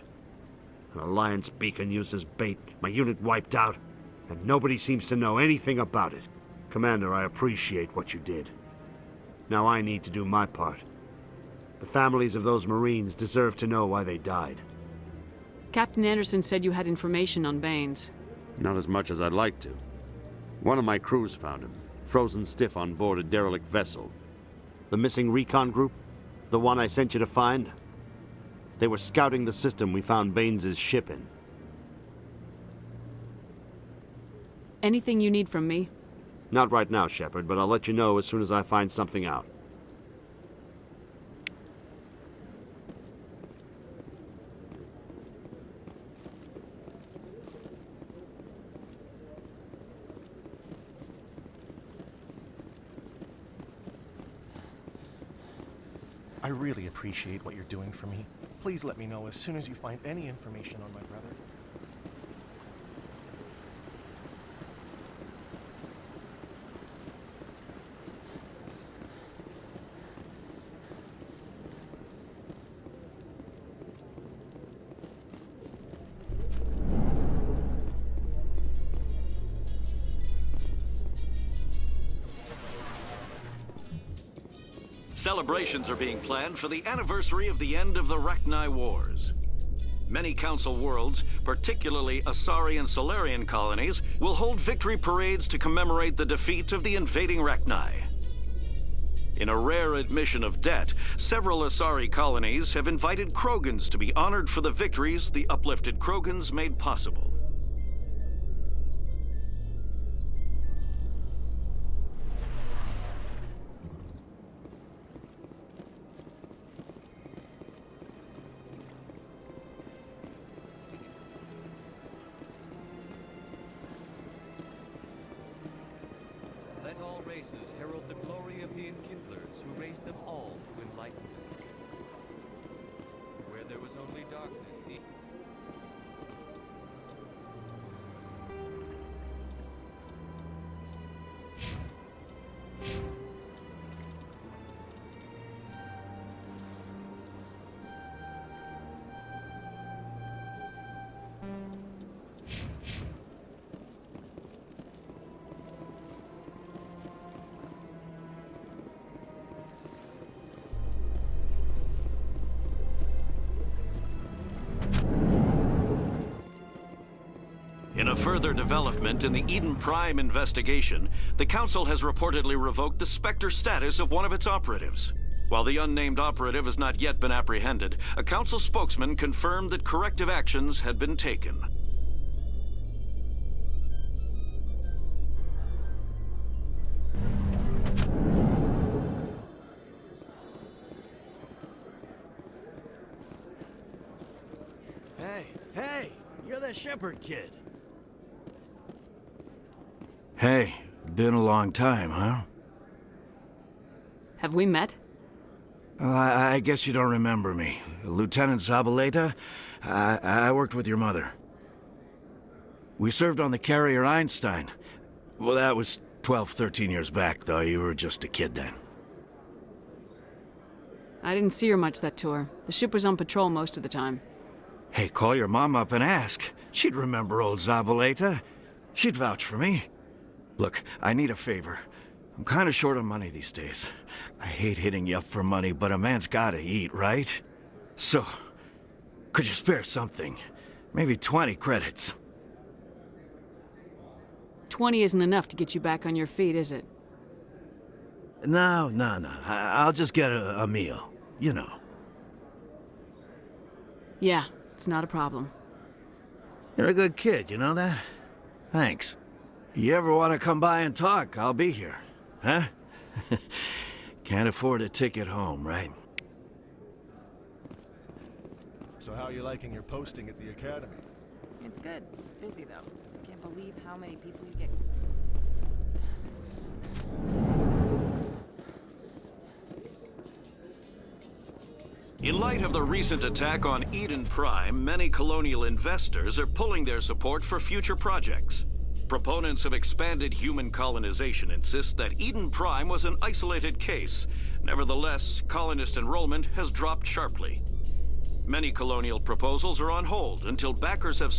An Alliance beacon used as bait, my unit wiped out, and nobody seems to know anything about it. Commander, I appreciate what you did. Now I need to do my part. The families of those Marines deserve to know why they died. Captain Anderson said you had information on Baines. Not as much as I'd like to. One of my crews found him, frozen stiff on board a derelict vessel. The missing recon group? The one I sent you to find? They were scouting the system we found Baines' ship in. Anything you need from me? Not right now, Shepard, but I'll let you know as soon as I find something out. I really appreciate what you're doing for me. Please let me know as soon as you find any information on my brother. Celebrations are being planned for the anniversary of the end of the Rachni Wars. Many Council worlds, particularly Asari and Solarian colonies, will hold victory parades to commemorate the defeat of the invading Rachni. In a rare admission of debt, several Asari colonies have invited Krogans to be honored for the victories the uplifted Krogans made possible. Let all races herald the glory of the enkindlers who raised them all to enlightenment. Where there was only darkness, the... In a further development in the Eden Prime investigation, the Council has reportedly revoked the Spectre status of one of its operatives. While the unnamed operative has not yet been apprehended, a Council spokesman confirmed that corrective actions had been taken. Hey, you're that Shepard kid. Hey, been a long time, huh? Have we met? I guess you don't remember me. Lieutenant Zabaleta? I worked with your mother. We served on the carrier Einstein. Well, that was 12, 13 years back, though. You were just a kid then. I didn't see her much that tour. The ship was on patrol most of the time. Hey, call your mom up and ask. She'd remember old Zabaleta. She'd vouch for me. Look, I need a favor. I'm kind of short on money these days. I hate hitting you up for money, but a man's gotta eat, right? So, could you spare something? Maybe 20 credits. 20 isn't enough to get you back on your feet, is it? No. I'll just get a meal, you know. Yeah, it's not a problem. You're a good kid, you know that? Thanks. You ever want to come by and talk, I'll be here. Huh? Can't afford a ticket home, right? So how are you liking your posting at the academy? It's good. Busy, though. I can't believe how many people you get... In light of the recent attack on Eden Prime, many colonial investors are pulling their support for future projects. Proponents of expanded human colonization insist that Eden Prime was an isolated case. Nevertheless, colonist enrollment has dropped sharply. Many colonial proposals are on hold until backers have...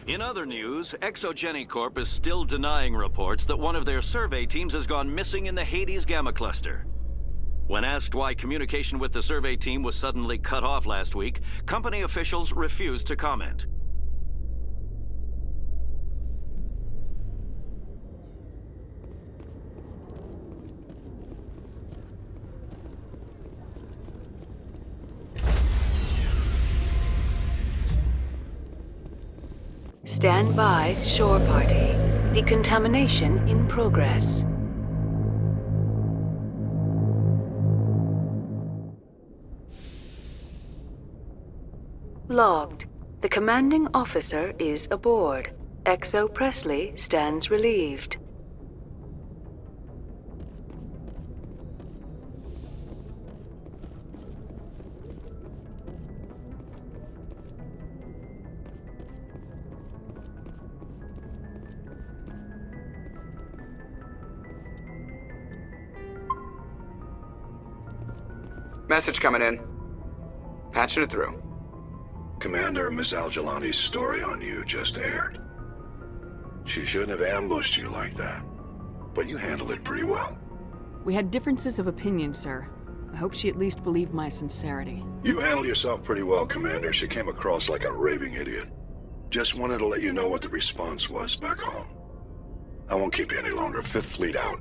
In other news, Exogeny Corp is still denying reports that one of their survey teams has gone missing in the Hades Gamma Cluster. When asked why communication with the survey team was suddenly cut off last week, company officials refused to comment. Stand by, shore party. Decontamination in progress. Logged. The commanding officer is aboard. Exo Presley stands relieved. Message coming in. Patching it through. Commander, Miss Al-Jalani's story on you just aired. She shouldn't have ambushed you like that, but you handled it pretty well. We had differences of opinion, sir. I hope she at least believed my sincerity. You handled yourself pretty well, Commander. She came across like a raving idiot. Just wanted to let you know what the response was back home. I won't keep you any longer. Fifth Fleet out.